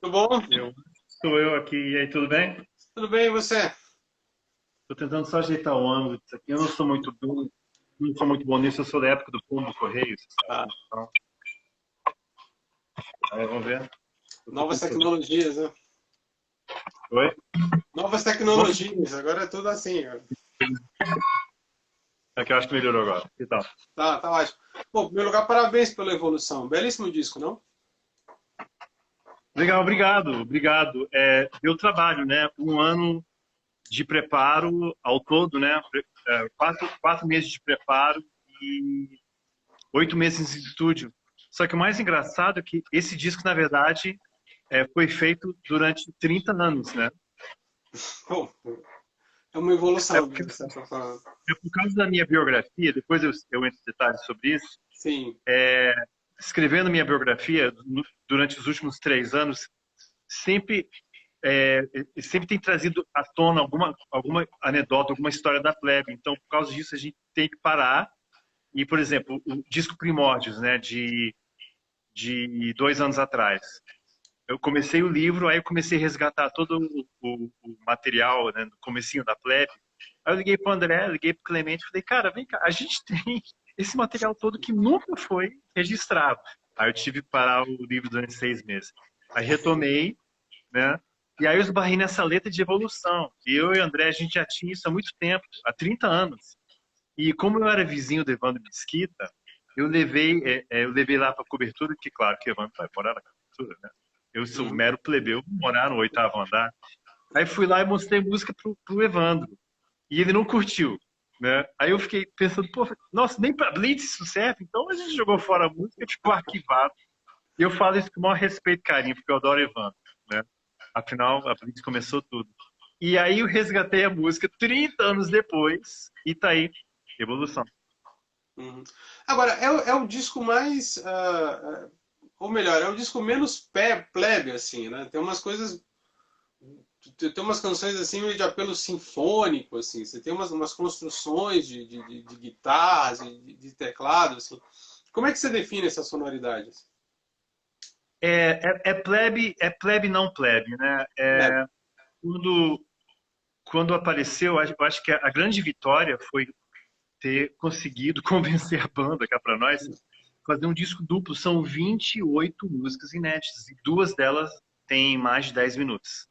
Tudo bom? Sou eu aqui. E aí, tudo bem? Tudo bem, e você? Tô tentando só ajeitar o ângulo disso aqui. Eu não sou muito bom nisso. Eu sou da época do pombo correio, você sabe? Ah, Então, aí vamos ver. Eu tô com novas um problema. tecnologias, né? Oi? Novas Bom, tecnologias, agora é tudo assim, cara. é que eu acho que melhorou agora. E tal. Tá ótimo. Bom, em primeiro lugar, parabéns pela evolução. Belíssimo disco, não? Legal, obrigado, obrigado. Deu trabalho, né? Um ano de preparo ao todo, né? Quatro meses de preparo e 8 meses de estúdio. Só que o mais engraçado é que esse disco, na verdade, foi feito durante 30 anos, né? Pô, é uma É evolução, porque, de certa forma. é por causa da minha biografia, depois eu entro em detalhes sobre isso, Sim. escrevendo minha biografia durante os últimos 3 anos, sempre, é, sempre tem trazido à tona alguma anedota, alguma história da plebe. Então, por causa disso, a gente tem que parar. E, por exemplo, o disco Primórdios, né, de 2 anos atrás. Eu comecei o livro, aí eu comecei a resgatar todo o material, né, do comecinho da plebe. Aí eu liguei para o André, liguei para o Clemente, falei, cara, vem cá, a gente tem esse material todo que nunca foi registrado. Aí eu tive que parar o livro durante 6 meses. Aí retomei, né? E aí eu esbarrei nessa letra de evolução. E eu e o André, a gente já tinha isso há muito tempo, há 30 anos. E como eu era vizinho do Evandro Mesquita, eu levei lá para cobertura, que claro que o Evandro vai morar na cobertura, né? Eu sou Uhum. mero plebeu, morar no oitavo andar. Aí fui lá e mostrei música pro Evandro. E ele não curtiu, né? Aí eu fiquei pensando, pô, nossa, nem pra Blitz isso serve? Então a gente jogou fora a música, ficou arquivado. E eu falo isso com o maior respeito e carinho, porque eu adoro Evandro, né? Afinal, a Blitz começou tudo. E aí eu resgatei a música 30 anos depois, e tá aí, evolução. Uhum. Agora, é o disco mais. Ou melhor, é o disco menos plebe, assim, né? Tem umas coisas. Tem umas canções assim meio de apelo sinfônico, assim. Você tem umas construções de guitarras, de teclado, assim. Como é que você define essas sonoridades? É plebe não plebe, né? Plebe. Quando, quando apareceu, eu acho que a grande vitória foi ter conseguido convencer a banda, cá para nós, fazer um disco duplo. São 28 músicas inéditas e duas delas têm mais de 10 minutos,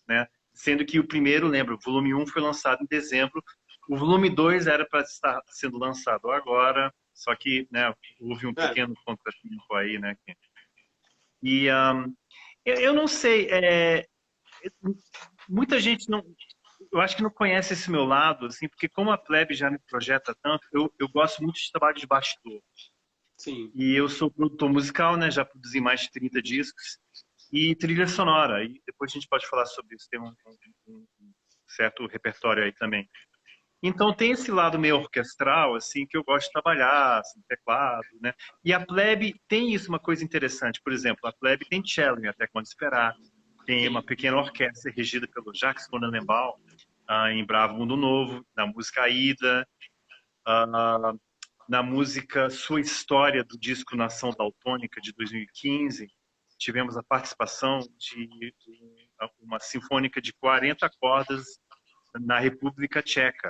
né? Sendo que o primeiro, lembra, o volume um foi lançado em dezembro, o volume 2 era para estar sendo lançado agora, só que, né, houve um É, pequeno contratempo aí, né? E eu não sei, muita gente não, eu acho que não conhece esse meu lado, assim, porque como a plebe já me projeta tanto, eu gosto muito de trabalho de bastidor. sim. E eu sou produtor musical, né? Já produzi mais de 30 discos. E trilha sonora. E depois a gente pode falar sobre isso. Tem um certo repertório aí também. Então tem esse lado meio orquestral, assim, que eu gosto de trabalhar, assim, teclado, né? E a plebe tem isso, uma coisa interessante. Por exemplo, a plebe tem cello, em Até Quando Esperar. Tem uma Sim. pequena orquestra regida pelo Jacques von Lendenbaum, em Bravo Mundo Novo, na música Aida, ah, na música Sua História, do disco Nação Daltônica, de 2015, tivemos a participação de uma sinfônica de 40 cordas na República Tcheca.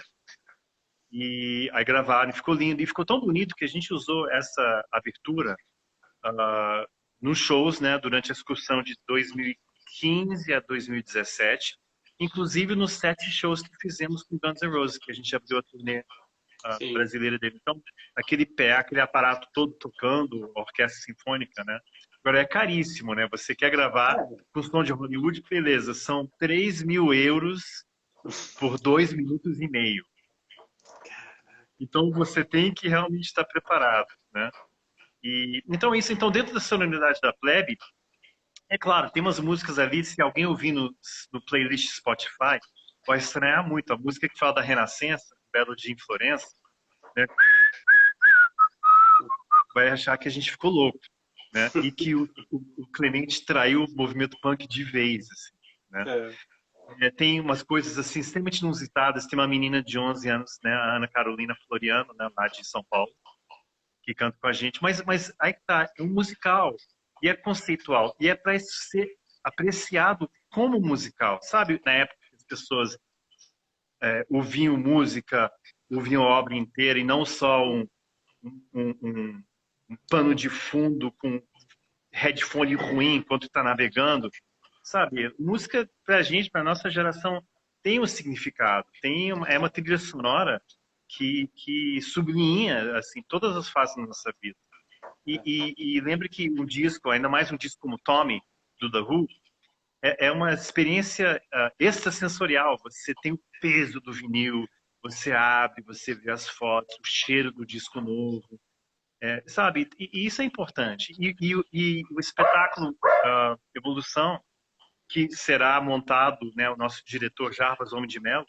E aí gravaram, e ficou lindo. E ficou tão bonito que a gente usou essa abertura nos shows, né, durante a excursão de 2015 a 2017, inclusive nos 7 shows que fizemos com Guns N' Roses, que a gente abriu a turnê Sim. brasileira dele. Então, aquele pé, aquele aparato todo tocando, orquestra sinfônica, né? Agora é caríssimo, né? Você quer gravar com som de Hollywood, beleza, são 3.000 euros por 2 minutos e meio. Então você tem que realmente estar preparado, né? E então isso, então dentro da sonoridade da plebe, é claro, tem umas músicas ali, se alguém ouvir no playlist Spotify, vai estranhar muito. A música que fala da Renascença, Belo Dia em Florença, né? Vai achar que a gente ficou louco, né? E que o Clemente traiu o movimento punk de vez, assim, né? É. Tem umas coisas assim extremamente inusitadas. Tem uma menina de 11 anos, né, a Ana Carolina Floriano, né, lá de São Paulo, que canta com a gente. Mas aí que tá, é um musical e é conceitual e é para ser apreciado como musical, sabe? Na época que as pessoas ouviam música, ouviam a obra inteira e não só um pano de fundo com headphone ruim enquanto está navegando, sabe? Música pra gente, pra nossa geração, tem um significado, é uma trilha sonora que sublinha assim todas as fases da nossa vida. E lembre que um disco, ainda mais um disco como Tommy, do The Who, é uma experiência extrasensorial. Você tem o peso do vinil, você abre, você vê as fotos, o cheiro do disco novo, sabe? E isso é importante. E o espetáculo Evolução, que será montado, né, o nosso diretor Jarbas Homem de Melo,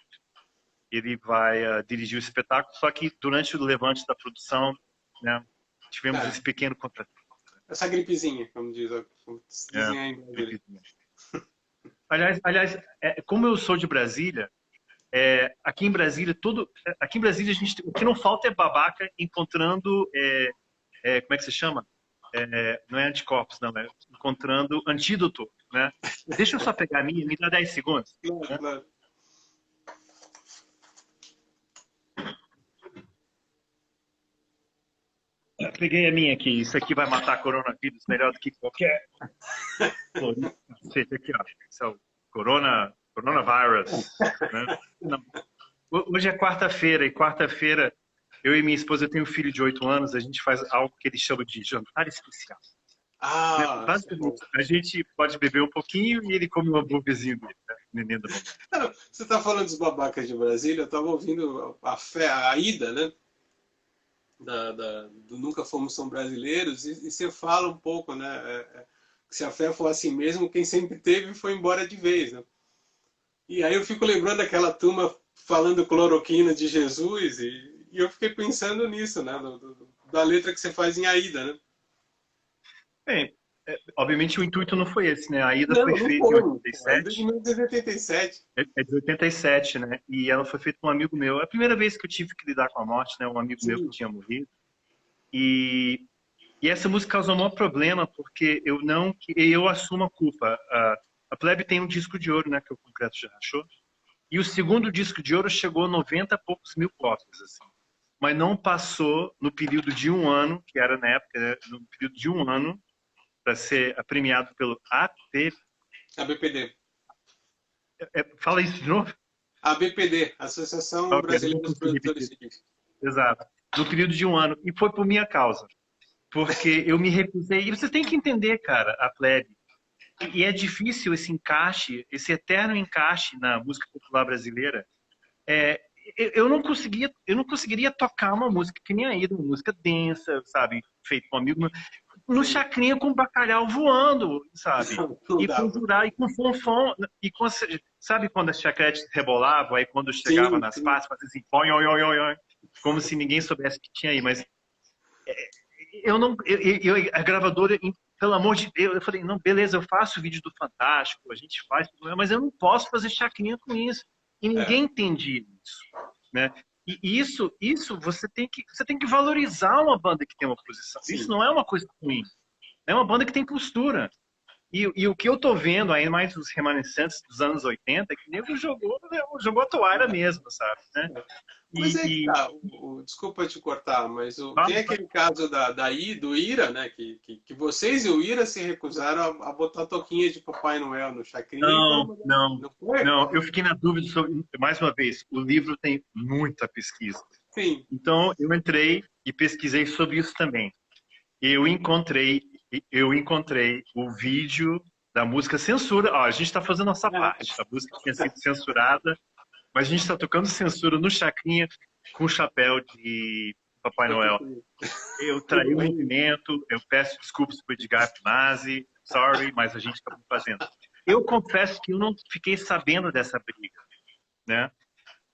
ele vai dirigir o espetáculo, só que durante o levante da produção, né, tivemos esse pequeno contratempo. Essa gripezinha, como dizem aí em Brasília. Aliás, como eu sou de Brasília, aqui em Brasília a gente, o que não falta é babaca encontrando, como é que se chama? Não é anticorpos, não, é encontrando antídoto, né? Deixa eu só pegar a minha, me dá 10 segundos. Claro, né? claro. Eu peguei a minha aqui. Isso aqui vai matar coronavírus melhor do que qualquer. Esse aqui, ó. Esse é o coronavirus. Né? Não. Hoje é quarta-feira, e quarta-feira eu e minha esposa, eu tenho um filho de 8 anos, a gente faz algo que ele chama de jantar especial. Basicamente, a gente pode beber um pouquinho e ele come um hambúrguerzinho dele, né? Neném da mamãe. Você está falando dos babacas de Brasília, eu estava ouvindo a ida, né? Do Nunca Fomos São Brasileiros, e você fala um pouco, né? Que se a fé for assim mesmo, quem sempre teve foi embora de vez, né? E aí eu fico lembrando daquela turma falando cloroquina de Jesus, e eu fiquei pensando nisso, né? Da letra que você faz em Aida, né? Bem, obviamente o intuito não foi esse, né? A Aida Não, foi não feita em foi. Aida 87. de 1987. É de 87, né? E ela foi feita com um amigo meu. É a primeira vez que eu tive que lidar com a morte, né? Um amigo meu que Sim. tinha morrido. E essa música causou um maior problema porque eu assumo a culpa. A Plebe tem um disco de ouro, né? Que o Concreto já achou. E o segundo disco de ouro chegou a 90 e poucos mil cópias, assim. Mas não passou no período de um ano, que era na época, né? No período de um ano, para ser premiado pelo ABPD. Fala isso de novo? ABPD, Associação Brasileira dos Produtores Civis. Exato. No período de um ano. E foi por minha causa. Porque eu me recusei. E você tem que entender, cara, a Plebe. E é difícil esse encaixe, esse eterno encaixe na música popular brasileira. Eu não conseguiria tocar uma música que nem a Ida, uma música densa, sabe? Feito com um amigo meu, no chacrinha com bacalhau voando, sabe? E com jurá, e com fonfon, sabe quando as chacretes rebolavam, aí quando chegava nas partes, fazia assim, oi, oi, oi, oi, oi, como se ninguém soubesse que tinha aí, mas a gravadora, pelo amor de Deus, eu falei, não, beleza, eu faço o vídeo do Fantástico, a gente faz, mas eu não posso fazer chacrinha com isso. E ninguém entendia isso, né? E isso você tem que valorizar uma banda que tem uma posição. Sim. Isso não é uma coisa ruim. É uma banda que tem postura. E o que eu tô vendo, ainda mais os remanescentes dos anos 80, é que o nego jogou a toalha mesmo, sabe? Né? Mas que tá, desculpa te cortar, mas tem aquele caso do Ira, né? Que vocês e o Ira se recusaram a botar toquinha de Papai Noel no chacrinha. Não, eu fiquei na dúvida sobre, mais uma vez, o livro tem muita pesquisa. Sim. Então eu entrei e pesquisei sobre isso também. Eu encontrei o vídeo da música censura. Ó, a gente está fazendo nossa parte. A música tinha sido censurada, mas a gente está tocando censura no chacrinha com o chapéu de Papai Noel. Eu traí o movimento, eu peço desculpas para o Edgar Nazi, sorry, mas a gente está fazendo. Eu confesso que eu não fiquei sabendo dessa briga, né?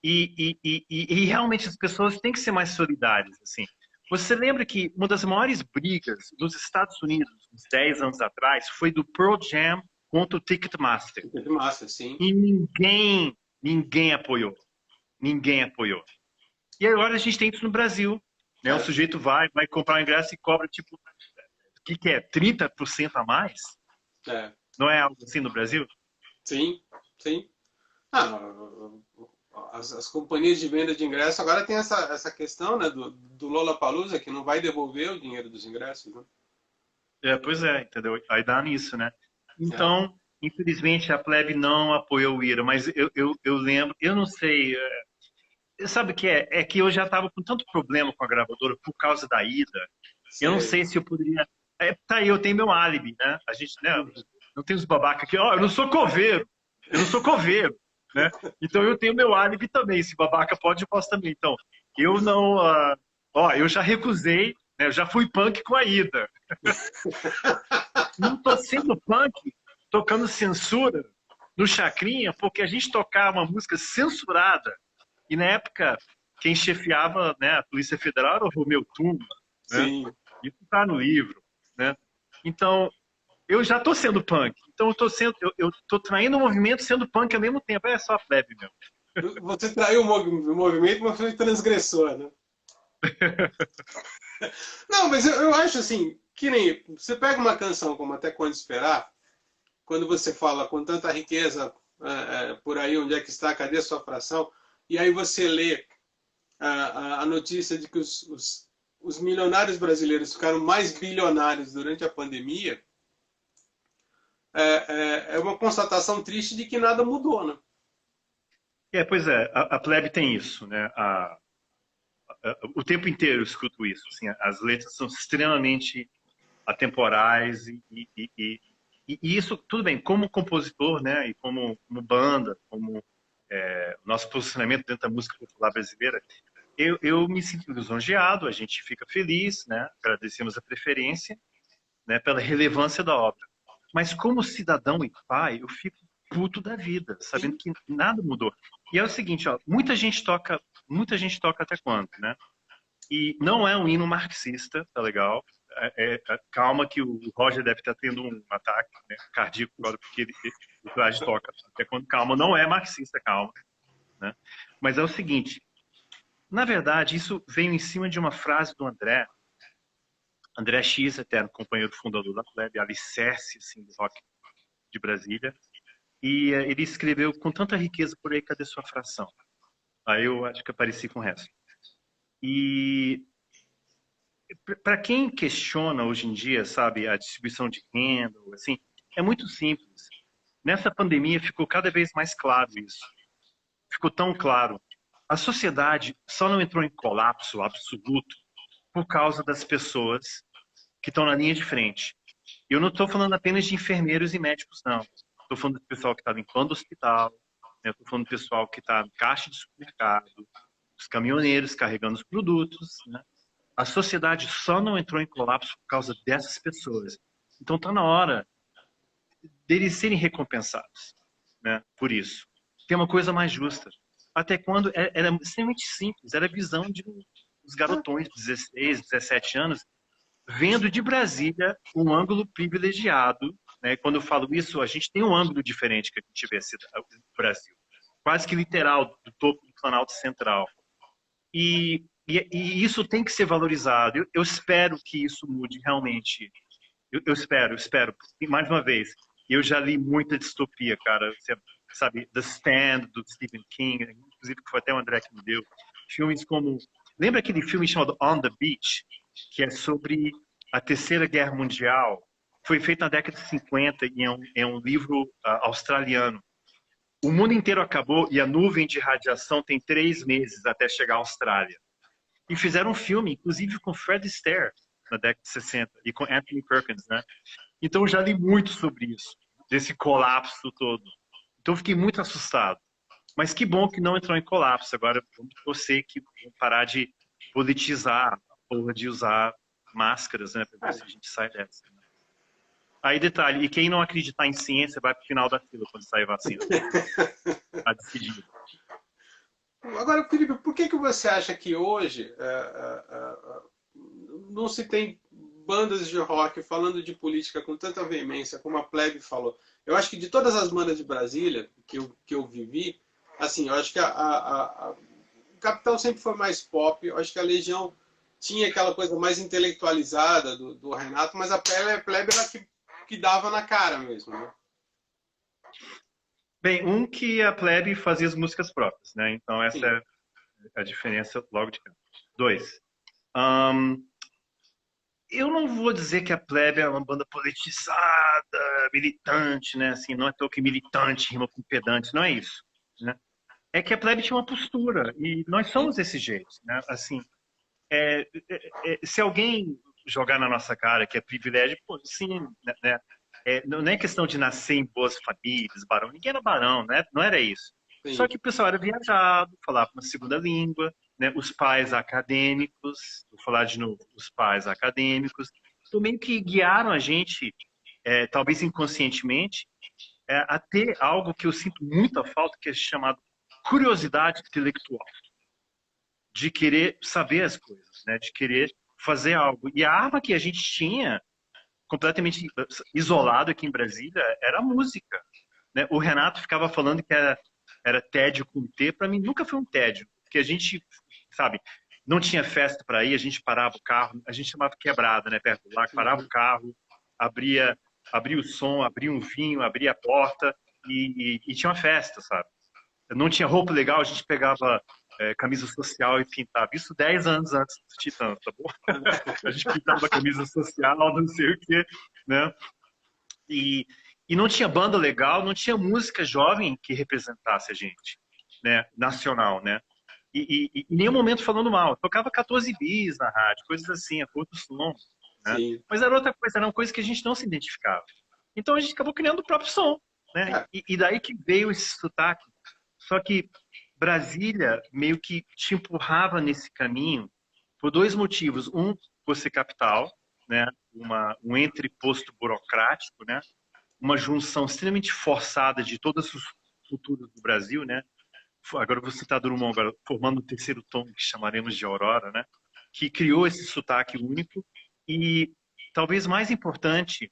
E realmente as pessoas têm que ser mais solidárias, assim. Você lembra que uma das maiores brigas nos Estados Unidos, uns 10 anos atrás, foi do Pearl Jam contra o Ticketmaster. Ticketmaster, sim. E ninguém apoiou. Ninguém apoiou. E agora a gente tem isso no Brasil. Né? O sujeito vai comprar um ingresso e cobra, tipo, o que é? 30% a mais? Não é algo assim no Brasil? Sim, sim. Ah, as companhias de venda de ingressos agora tem essa questão, né, do Lollapalooza, que não vai devolver o dinheiro dos ingressos, né? Pois é, entendeu? Aí dá nisso, né? É, Então, infelizmente, a plebe não apoiou o Ira, mas eu lembro, eu não sei, sabe o que é? É que eu já estava com tanto problema com a gravadora por causa da ida, eu não sei. sei se eu poderia. Tá aí, eu tenho meu álibi, né? A gente, né? Uhum. Não tem os babacas aqui, ó, eu não sou coveiro, eu não sou coveiro, né? Então eu tenho meu álibi também, se babaca pode, eu posso também. Então, eu não. Ó, eu já recusei, né? Eu já fui punk com a ida. Não tô sendo punk tocando censura no Chacrinha, porque a gente tocava uma música censurada. E na época, quem chefiava, né, a Polícia Federal era o Romeu Tuma, né? Sim. Isso está no livro, né? Então, eu já tô sendo punk. Então, eu tô traindo o movimento sendo punk ao mesmo tempo. É só plebe, meu. Você traiu o movimento, mas foi transgressor, né? Não, mas eu acho assim, que nem você pega uma canção como Até Quando Esperar, quando você fala com tanta riqueza por aí, onde é que está, cadê a sua fração? E aí você lê a notícia de que os milionários brasileiros ficaram mais bilionários durante a pandemia, é uma constatação triste de que nada mudou, né? Pois é, a plebe tem isso, né? O tempo inteiro eu escuto isso. Assim, as letras são extremamente atemporais e isso, tudo bem, como compositor, né? E como banda, como nosso posicionamento dentro da música popular brasileira, eu me sinto lisonjeado, a gente fica feliz, né? Agradecemos a preferência, né? Pela relevância da obra. Mas como cidadão e pai, eu fico puto da vida, sabendo Sim. que nada mudou. E é o seguinte, ó, muita gente toca até quando, né? E não é um hino marxista, tá legal? Calma que o Roger deve estar tendo um ataque, né, cardíaco agora porque o Traje toca. Até quando calma, não é marxista, calma, né? Mas é o seguinte, na verdade, isso veio em cima de uma frase do André X, eterno companheiro fundador da Plebe, alicerce assim, do rock de Brasília, e ele escreveu com tanta riqueza por aí, cadê sua fração? Aí eu acho que apareci com o resto. E para quem questiona hoje em dia, sabe, a distribuição de renda, assim, é muito simples. Nessa pandemia ficou cada vez mais claro isso. Ficou tão claro. A sociedade só não entrou em colapso absoluto por causa das pessoas que estão na linha de frente. Eu não estou falando apenas de enfermeiros e médicos, não. Estou falando do pessoal que está limpando o hospital, né? Estou falando do pessoal que está no caixa de supermercado, os caminhoneiros carregando os produtos, né? A sociedade só não entrou em colapso por causa dessas pessoas. Então está na hora deles serem recompensados, né, por isso. Tem uma coisa mais justa. Até quando era extremamente simples, era a visão de uns garotões de 16, 17 anos, vendo de Brasília um ângulo privilegiado. Né? Quando eu falo isso, a gente tem um ângulo diferente que a gente vê no Brasil. Quase que literal, do topo do Planalto Central. E isso tem que ser valorizado. Eu espero que isso mude realmente. Eu espero. E mais uma vez, eu já li muita distopia, cara. Você sabe, The Stand, do Stephen King, inclusive que foi até o André que me deu. Filmes como... Lembra aquele filme chamado On the Beach, que é sobre a Terceira Guerra Mundial? Foi feito na década de 50 e é um livro australiano. O mundo inteiro acabou e a nuvem de radiação tem 3 meses até chegar à Austrália. E fizeram um filme, inclusive com Fred Astaire, na década de 60, e com Anthony Perkins, né? Então eu já li muito sobre isso, desse colapso todo. Então eu fiquei muito assustado. Mas que bom que não entrou em colapso. Agora vamos torcer que vamos parar de politizar a porra de usar máscaras, né? Para ver se a gente sai dessa. Né? Aí detalhe, e quem não acreditar em ciência vai para o final da fila quando sair vacina. Tá decidido. Agora, Felipe, por que você acha que hoje não se tem bandas de rock falando de política com tanta veemência como a Plebe falou? Eu acho que de todas as bandas de Brasília que eu vivi, assim, eu acho que o Capital sempre foi mais pop, eu acho que a Legião tinha aquela coisa mais intelectualizada do Renato, mas a Plebe era que dava na cara mesmo, né? Bem, um que a plebe fazia as músicas próprias, né? Então essa Sim. é a diferença logo de cara. Dois, ahn, eu não vou dizer que a plebe é uma banda politizada, militante, né? Assim, não é tão que militante rima com pedante, não é isso, né? É que a plebe tinha uma postura e nós Sim. somos desse jeito, né? Assim, se alguém jogar na nossa cara que é privilégio, pô, sim, né? Não é questão de nascer em boas famílias, barão. Ninguém era barão, né? Não era isso. Só Sim. que o pessoal era viajado, falava uma segunda língua, né? Os pais acadêmicos, vou falar de novo, os pais acadêmicos, então meio que guiaram a gente, talvez inconscientemente, a ter algo que eu sinto muita falta, que é chamado curiosidade intelectual, de querer saber as coisas, né? De querer fazer algo. E a arma que a gente tinha, completamente isolado aqui em Brasília, era a música, né? O Renato ficava falando que era tédio com T, para mim nunca foi um tédio, porque a gente, sabe, não tinha festa para ir, a gente parava o carro, a gente chamava quebrada, né, perto do lago, parava o Uhum. carro, abria, abria o som, abria um vinho, abria a porta e tinha uma festa, sabe? Não tinha roupa legal, a gente pegava camisa social e pintava. Isso 10 anos antes dos Titãs, tá bom? A gente pintava camisa social, não sei o quê, né? E, e não tinha banda legal, não tinha música jovem que representasse a gente, né? Nacional, né? E em nenhum momento falando mal. Eu tocava 14 bis na rádio, coisas assim, a cor do som, né? Sim. Mas era outra coisa, era uma coisa que a gente não se identificava. Então a gente acabou criando o próprio som, né? É. E daí que veio esse sotaque. Só que Brasília meio que te empurrava nesse caminho por dois motivos. Um, por ser capital, né? Um entreposto burocrático, né? Uma junção extremamente forçada de todas as culturas do Brasil, né? Agora eu vou citar Drummond, agora, formando o terceiro tom que chamaremos de Aurora, né? Que criou esse sotaque único e talvez mais importante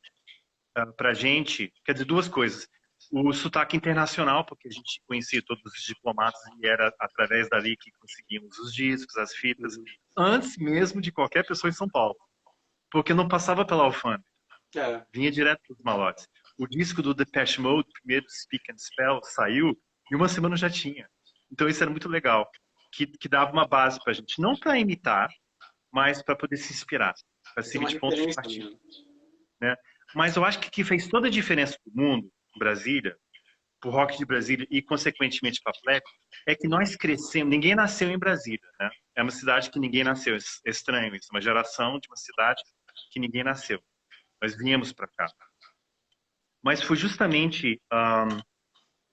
para a gente, quer dizer, duas coisas. O sotaque internacional, porque a gente conhecia todos os diplomatas e era através dali que conseguíamos os discos, as fitas, Uhum. antes mesmo de qualquer pessoa em São Paulo, porque não passava pela alfândega, É. vinha direto dos malotes. O disco do Depeche Mode, primeiro Speak and Spell, saiu e uma semana já tinha. Então isso era muito legal, que dava uma base para a gente, não para imitar, mas para poder se inspirar, para Tem servir uma de ponto de referência, partida, né? né? Mas eu acho que fez toda a diferença do mundo, Brasília, pro rock de Brasília e consequentemente para a Plebe, é que nós crescemos, ninguém nasceu em Brasília, né? É uma cidade que ninguém nasceu, é estranho isso, uma geração de uma cidade que ninguém nasceu. Nós viemos para cá. Mas foi justamente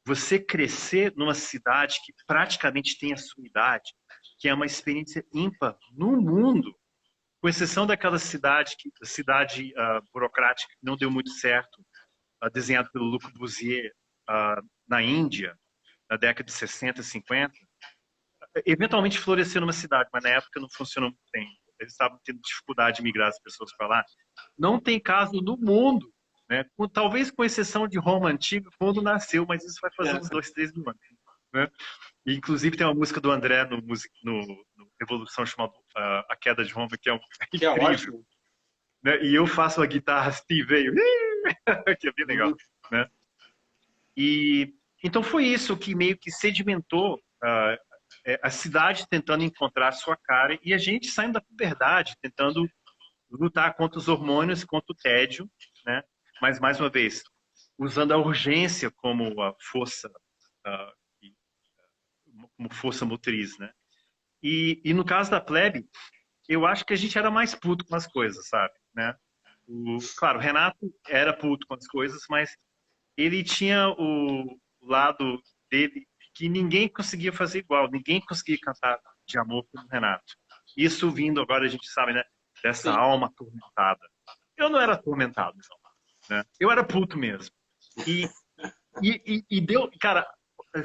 você crescer numa cidade que praticamente tem a sua idade, que é uma experiência ímpar no mundo, com exceção daquela cidade burocrática que não deu muito certo, desenhado pelo Le Corbusier na Índia, na década de 60, 50. Eventualmente floresceu numa cidade, mas na época não funcionou muito bem. Eles estavam tendo dificuldade de migrar as pessoas para lá. Não tem caso no mundo, né? Talvez com exceção de Roma Antiga, quando nasceu, mas isso vai fazer uns É. 2, 3 mil anos. Né? E, inclusive tem uma música do André no Revolução chamada A Queda de Roma, que é Que é incrível. ótimo. Né? E eu faço a guitarra Steve Vai, que é bem legal. Uhum. Né? E então foi isso que meio que sedimentou a cidade tentando encontrar sua cara e a gente saindo da puberdade, tentando lutar contra os hormônios, contra o tédio, né? Mas mais uma vez, usando a urgência como a força, uh, como força motriz, né? E no caso da plebe, eu acho que a gente era mais puto com as coisas, sabe? Né? Claro, o Renato era puto com as coisas, mas ele tinha o lado dele que ninguém conseguia fazer igual, ninguém conseguia cantar de amor como o Renato. Isso vindo agora, a gente sabe, né? Dessa Sim. alma atormentada. Eu não era atormentado, não, né? Eu era puto mesmo. E, e deu, cara,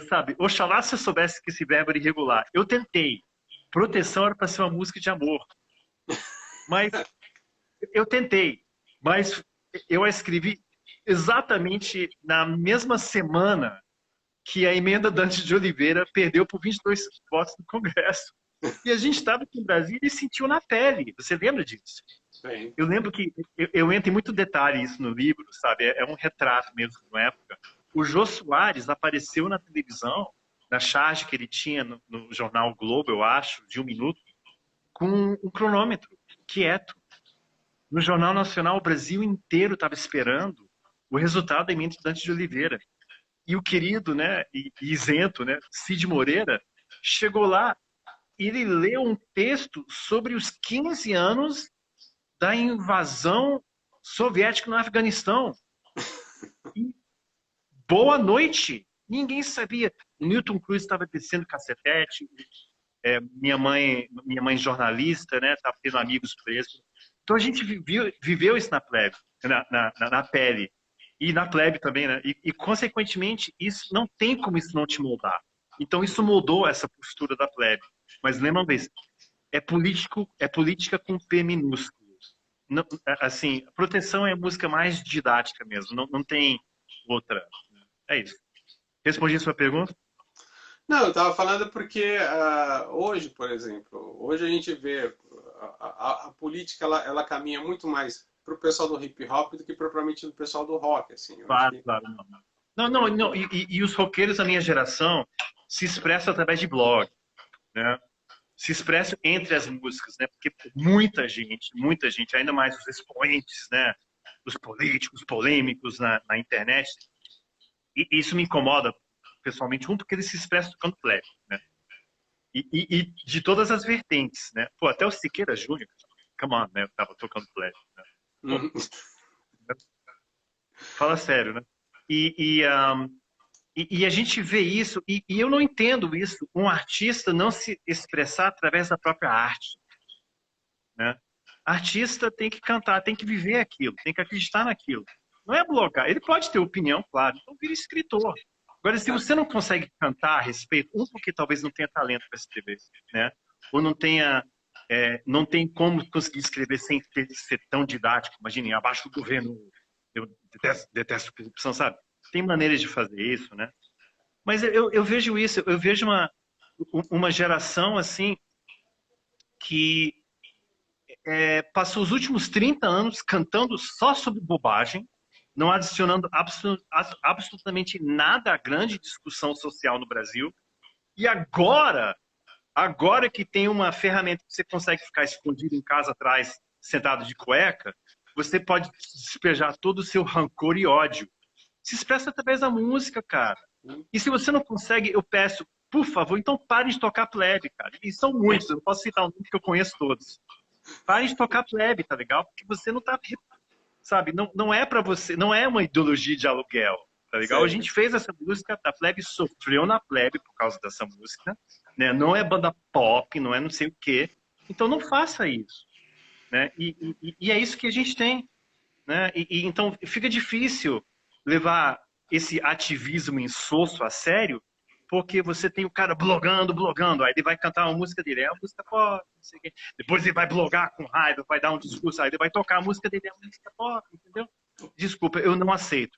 sabe, oxalá se eu soubesse que esse verbo era irregular. Eu tentei. Proteção era para ser uma música de amor. Mas eu tentei. Mas eu a escrevi exatamente na mesma semana que a emenda Dante de Oliveira perdeu por 22 votos no Congresso. E a gente estava aqui em Brasília e sentiu na pele. Você lembra disso? Bem. Eu lembro que eu entro em muito detalhe isso no livro, sabe? É um retrato mesmo de uma época. O Jô Soares apareceu na televisão, na charge que ele tinha no jornal Globo, eu acho, de 1 minuto, com um cronômetro, quieto. No Jornal Nacional, o Brasil inteiro estava esperando o resultado da emenda estudante de Oliveira. E o querido, né, e isento, né, Cid Moreira, chegou lá e ele leu um texto sobre os 15 anos da invasão soviética no Afeganistão. E boa noite! Ninguém sabia. O Newton Cruz estava descendo cacetete, minha mãe jornalista, né, estava tendo amigos presos. Então a gente viveu isso na plebe, na pele. E na plebe também, né? Consequentemente, isso não tem como isso não te moldar. Então isso moldou essa postura da plebe. Mas lembra uma vez, é política com P minúsculo. Não, assim, proteção é a música mais didática mesmo, não tem outra. É isso. Respondi a sua pergunta? Não, eu estava falando porque hoje, por exemplo, hoje a gente vê a política ela caminha muito mais para o pessoal do hip hop do que propriamente do pessoal do rock, assim. Eu acho Claro, que... claro. Não. E os roqueiros da minha geração se expressam através de blog, né? Se expressam entre as músicas, né? Porque muita gente, ainda mais os expoentes, né? Os políticos, polêmicos na internet, e isso me incomoda pessoalmente, porque eles se expressam tocando plebe, né? E de todas as vertentes, né? Pô, até o Siqueira Júnior, come on, né? Eu tava tocando plebe, né? Pô, fala sério, né? E a gente vê isso, e eu não entendo isso, um artista não se expressar através da própria arte, né? Artista tem que cantar, tem que viver aquilo, tem que acreditar naquilo. Não é blogar. Ele pode ter opinião, claro, então vira escritor. Agora, se você não consegue cantar a respeito, porque talvez não tenha talento para escrever, né? Ou não tem como conseguir escrever sem ser tão didático. Imagine, abaixo do governo, eu detesto corrupção, sabe? Tem maneiras de fazer isso, né? Mas eu vejo isso, eu vejo uma geração assim que passou os últimos 30 anos cantando só sobre bobagem, não adicionando absolutamente nada à grande discussão social no Brasil. E agora que tem uma ferramenta que você consegue ficar escondido em casa atrás, sentado de cueca, você pode despejar todo o seu rancor e ódio. Se expressa através da música, cara. E se você não consegue, eu peço, por favor, então pare de tocar plebe, cara. E são muitos, eu não posso citar um nome que eu conheço todos. Pare de tocar plebe, tá legal? Porque você não tá, sabe, não é pra você, não é uma ideologia de aluguel, tá legal? Sei. A gente fez essa música, a plebe sofreu na plebe por causa dessa música, né? Não é banda pop, não é não sei o quê. Então não faça isso, né? E é isso que a gente tem, né? Então fica difícil levar esse ativismo insosso a sério, porque você tem o cara blogando, aí ele vai cantar uma música dele, é a música pop, não sei o quê. Depois ele vai blogar com raiva, vai dar um discurso, aí ele vai tocar a música dele, é a música pop, entendeu? Desculpa, eu não aceito.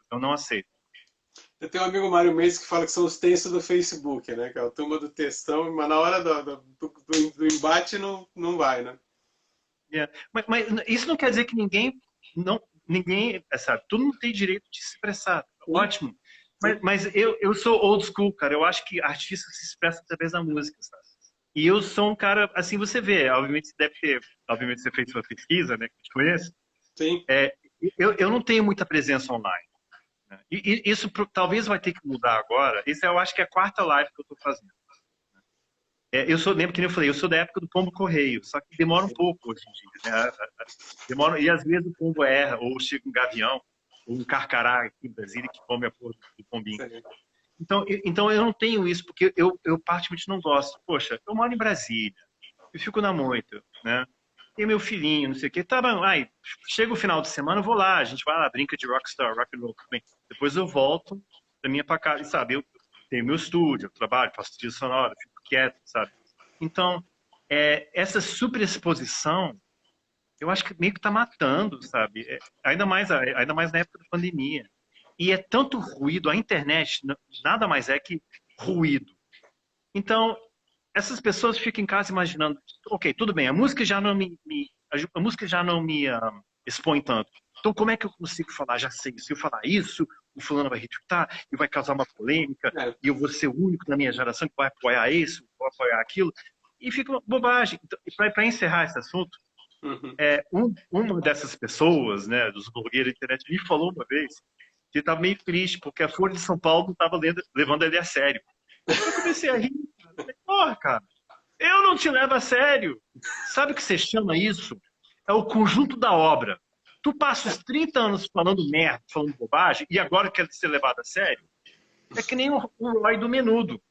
Eu tenho um amigo Mário Mendes que fala que são os tensos do Facebook, né? Que é a turma do textão, mas na hora do embate não vai, né? Mas isso não quer dizer que ninguém, sabe, todo mundo tem direito de se expressar, ótimo. Mas eu sou old school, cara. Eu acho que artista se expressa através da música, sabe? E eu sou um cara, assim, você vê, obviamente você fez sua pesquisa, né, que eu te conheço. Sim. Eu não tenho muita presença online, né? E isso talvez vai ter que mudar agora. Isso eu acho que é a 4ª live que eu estou fazendo. Lembro que eu falei, eu sou da época do pombo correio, só que demora um pouco hoje em dia, né? Demora, e às vezes o pombo erra, ou chega um gavião, ou um carcará aqui em Brasília que come a porra do pombinho. Então eu não tenho isso, porque eu particularmente não gosto. Poxa, eu moro em Brasília, eu fico na moita, né? Tem meu filhinho, não sei o quê. Tá bom, chega o final de semana, eu vou lá, a gente vai lá, brinca de rockstar, rock and roll. Depois eu volto da minha pra casa, e sabe, eu tenho meu estúdio, eu trabalho, faço trilha sonora, fico quieto, sabe? Então, essa superexposição, eu acho que meio que tá matando, sabe? Ainda mais na época da pandemia. E é tanto ruído, a internet nada mais é que ruído. Então, essas pessoas ficam em casa imaginando, ok, tudo bem, a música já não me expõe tanto. Então, como é que eu consigo falar? Já sei, se eu falar isso, o fulano vai retweetar e vai causar uma polêmica, É. e eu vou ser o único da minha geração que vai apoiar isso, vai apoiar aquilo, e fica uma bobagem. Então, para encerrar esse assunto, Uhum. uma dessas pessoas, né, dos blogueiros da internet, me falou uma vez que estava meio triste, porque a Folha de São Paulo não estava levando ele a sério. Eu comecei a rir, falei, porra, cara, eu não te levo a sério. Sabe o que você chama isso? É o conjunto da obra. Tu passa os 30 anos falando merda, falando bobagem, e agora quer ser levado a sério? É que nem o Roy do Menudo.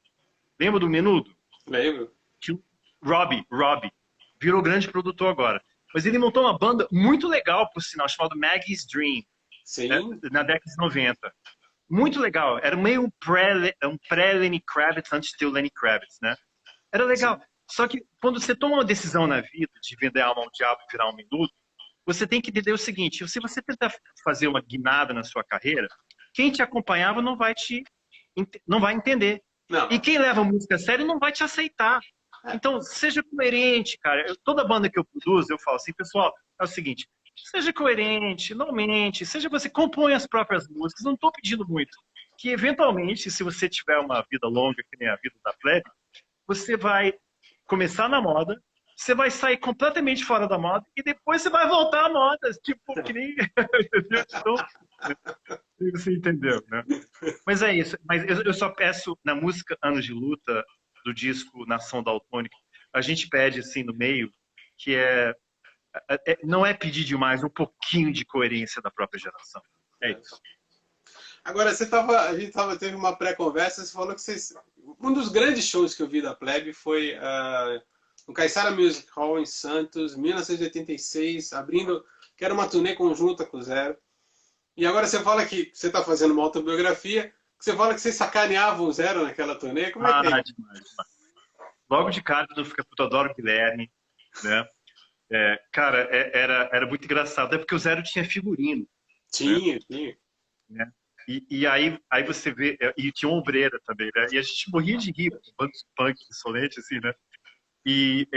Lembra do Menudo? Lembro. Que o Robbie, virou grande produtor agora. Mas ele montou uma banda muito legal, por sinal, chamada Maggie's Dream, né, Sim. na década de 90. Muito legal. Era meio um pré-Lenny Kravitz, antes de ter o Lenny Kravitz, né? Era legal. Sim. Só que quando você toma uma decisão na vida de vender a alma ao diabo e virar um minuto, você tem que entender o seguinte: se você tentar fazer uma guinada na sua carreira, quem te acompanhava não vai entender. Não. E quem leva a música a sério não vai te aceitar. Então, seja coerente, cara. Toda banda que eu produzo, eu falo assim, pessoal, é o seguinte, seja coerente, não mente, seja você compõe as próprias músicas, não estou pedindo muito. Que, eventualmente, se você tiver uma vida longa, que nem a vida da Plebe, você vai começar na moda, você vai sair completamente fora da moda e depois você vai voltar à moda, tipo, que nem... Então, você entendeu, né? Mas é isso. Mas eu só peço, na música Anos de Luta, do disco Nação Daltônica, a gente pede, assim, no meio, que não é pedir demais, um pouquinho de coerência da própria geração. É isso. Agora, a gente teve uma pré-conversa, você falou que um dos grandes shows que eu vi da Plebe foi no Caiçara Music Hall, em Santos, 1986, abrindo, que era uma turnê conjunta com o Zero. E agora você fala que você está fazendo uma autobiografia, que você fala que você sacaneava o Zero naquela turnê. Como é que é? Demais. Logo de cara, eu fico puto, adoro o Guilherme, né? Cara, era muito engraçado. É porque o Zero tinha figurino. Tinha, né? tinha. Né? E aí você vê, e tinha uma ombreira também, né? E a gente morria de rir, bando de punk insolente, assim, né? E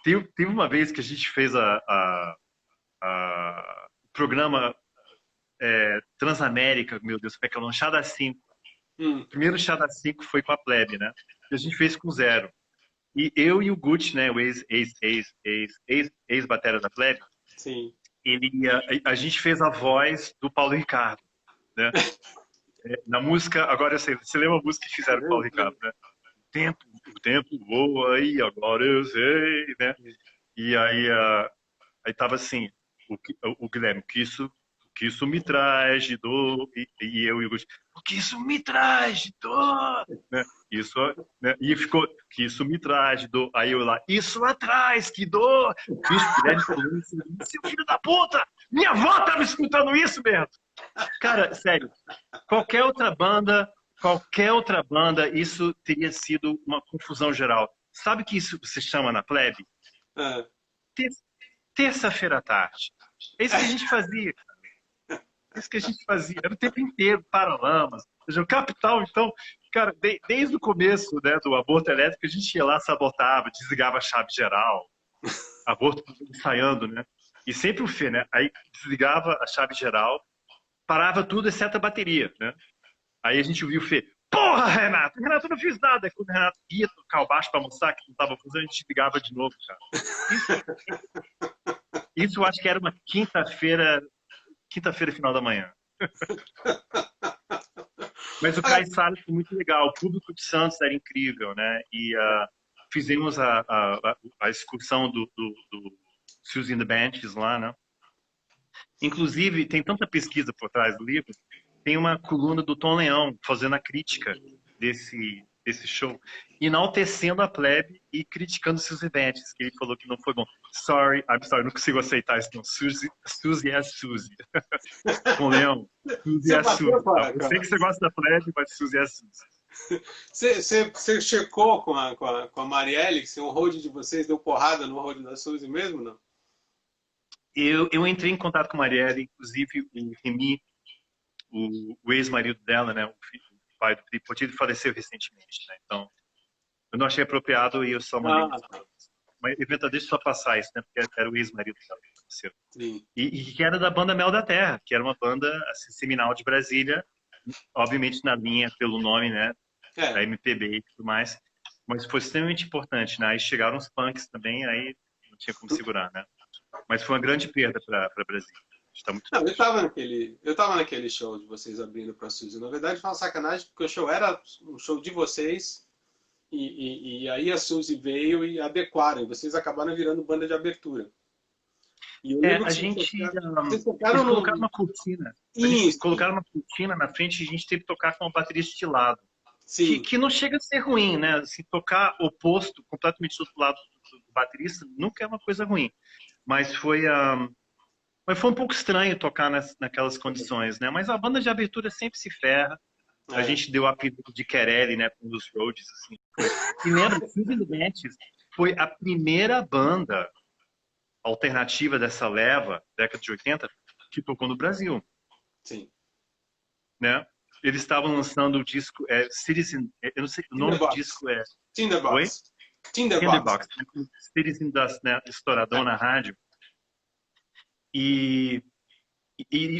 teve uma vez que a gente fez o programa Transamérica, meu Deus, como é que é o nome? Chá das 5. O primeiro Chá das 5 foi com a Plebe, né? E a gente fez com o Zero. E eu e o Gucci, né, o ex-batera da Plebe, Sim. a gente fez a voz do Paulo Ricardo, né? Na música, agora eu sei, você lembra a música que fizeram com o Paulo Ricardo, né? O tempo voa e agora eu sei, né? E aí tava assim, o Guilherme, o que isso me traz de dor, e eu e o Gucci, o que isso me traz de dor, né? Isso, né? E ficou, que isso me traz de dor. Aí eu lá, isso atrás, que dor! Bicho, o Guilherme falou isso, seu filho da puta! Minha avó tava escutando isso, Beto! Cara, sério, qualquer outra banda, isso teria sido uma confusão geral. Sabe o que isso se chama na Plebe? Ah. Terça-feira à tarde. É isso que a gente fazia. É isso que a gente fazia. Era o tempo inteiro, Paralamas. O Capital, então, cara, desde o começo, né, do aborto elétrico, a gente ia lá, sabotava, desligava a chave geral. Aborto ensaiando, né? E sempre o Fê, né? Aí desligava a chave geral, parava tudo, exceto a bateria, né? Aí a gente ouviu o Fê, porra, Renato, eu não fiz nada. Aí quando o Renato ia tocar o baixo pra mostrar que não tava fazendo, a gente ligava de novo, cara. Isso eu acho que era uma quinta-feira, final da manhã. Mas o Caiçara foi muito legal, o público de Santos era incrível, né? E fizemos a excursão do Suzy and the Banshees lá, né? Inclusive, tem tanta pesquisa por trás do livro, tem uma coluna do Tom Leão fazendo a crítica desse show, enaltecendo a Plebe e criticando seus eventos, que ele falou que não foi bom. I'm sorry, não consigo aceitar isso não. Suzy é Suzy. Tom Leão, Suzy é Suzy. Eu sei que você gosta da Plebe, mas Suzy é Suzy. Você checou com a Marielle, se o road de vocês deu porrada no road da Suzy mesmo, não? Eu entrei em contato com a Marielle, inclusive o Remy, o ex-marido dela, né, o pai do Felipe, ele faleceu recentemente, né? Então, eu não achei apropriado e eu só mandei. Mas eventualmente deixa eu só passar isso, né? Porque era o ex-marido dela que faleceu. E que era da banda Mel da Terra, que era uma banda assim, seminal de Brasília, obviamente na linha pelo nome, né, da É. MPB e tudo mais, mas foi extremamente importante, né? Aí chegaram os punks também, aí não tinha como segurar, né? Mas foi uma grande perda para Brasil. A gente tá muito Não, triste. eu tava naquele show de vocês abrindo pra Suzy. Na verdade, foi uma sacanagem, porque o show era um show de vocês, e aí a Suzy veio e adequaram, e vocês acabaram virando banda de abertura. E eu lembro que A gente, vocês eles tocaram colocaram no. uma cortina, Isso, colocaram uma cortina na frente e a gente teve que tocar com uma bateria estilada. sim. Que não chega a ser ruim, né? Se tocar oposto, completamente do outro lado do baterista, nunca é uma coisa ruim. Mas mas foi um pouco estranho tocar naquelas condições, né? Mas a banda de abertura sempre se ferra. A É, gente deu o apelido de Querelli, né? Com os Rhodes, assim. E lembra, Suzy Lumetes foi a primeira banda alternativa dessa leva, década de 80, que tocou no Brasil, sim. né? Eles estavam lançando o disco Citizen, eu não sei, o nome do Tinderbox. disco é... Oi? Tinderbox. Tinderbox. Tinderbox, Citizen das, né, estouradão É. na rádio. E,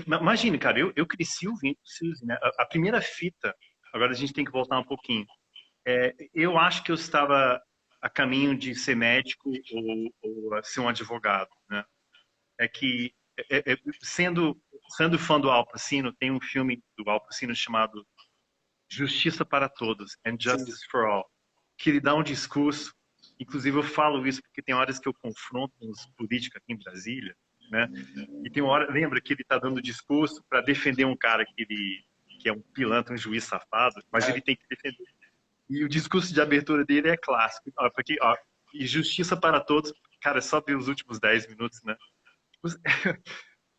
imagine, cara, eu cresci ouvindo Suzy, né? A primeira fita, agora a gente tem que voltar um pouquinho. Eu acho que eu estava a caminho de ser médico ou ser um advogado, né? É que, sendo fã do Al Pacino, tem um filme do Al Pacino chamado Justiça para Todos, and Sim. Justice for All, que ele dá um discurso, inclusive eu falo isso porque tem horas que eu confronto os políticos aqui em Brasília, né? E tem uma hora, lembra que ele está dando discurso para defender um cara que é um pilantra, um juiz safado, mas É. ele tem que defender. E o discurso de abertura dele é clássico, porque, e Justiça para Todos, cara, é só ver os últimos 10 minutos, né?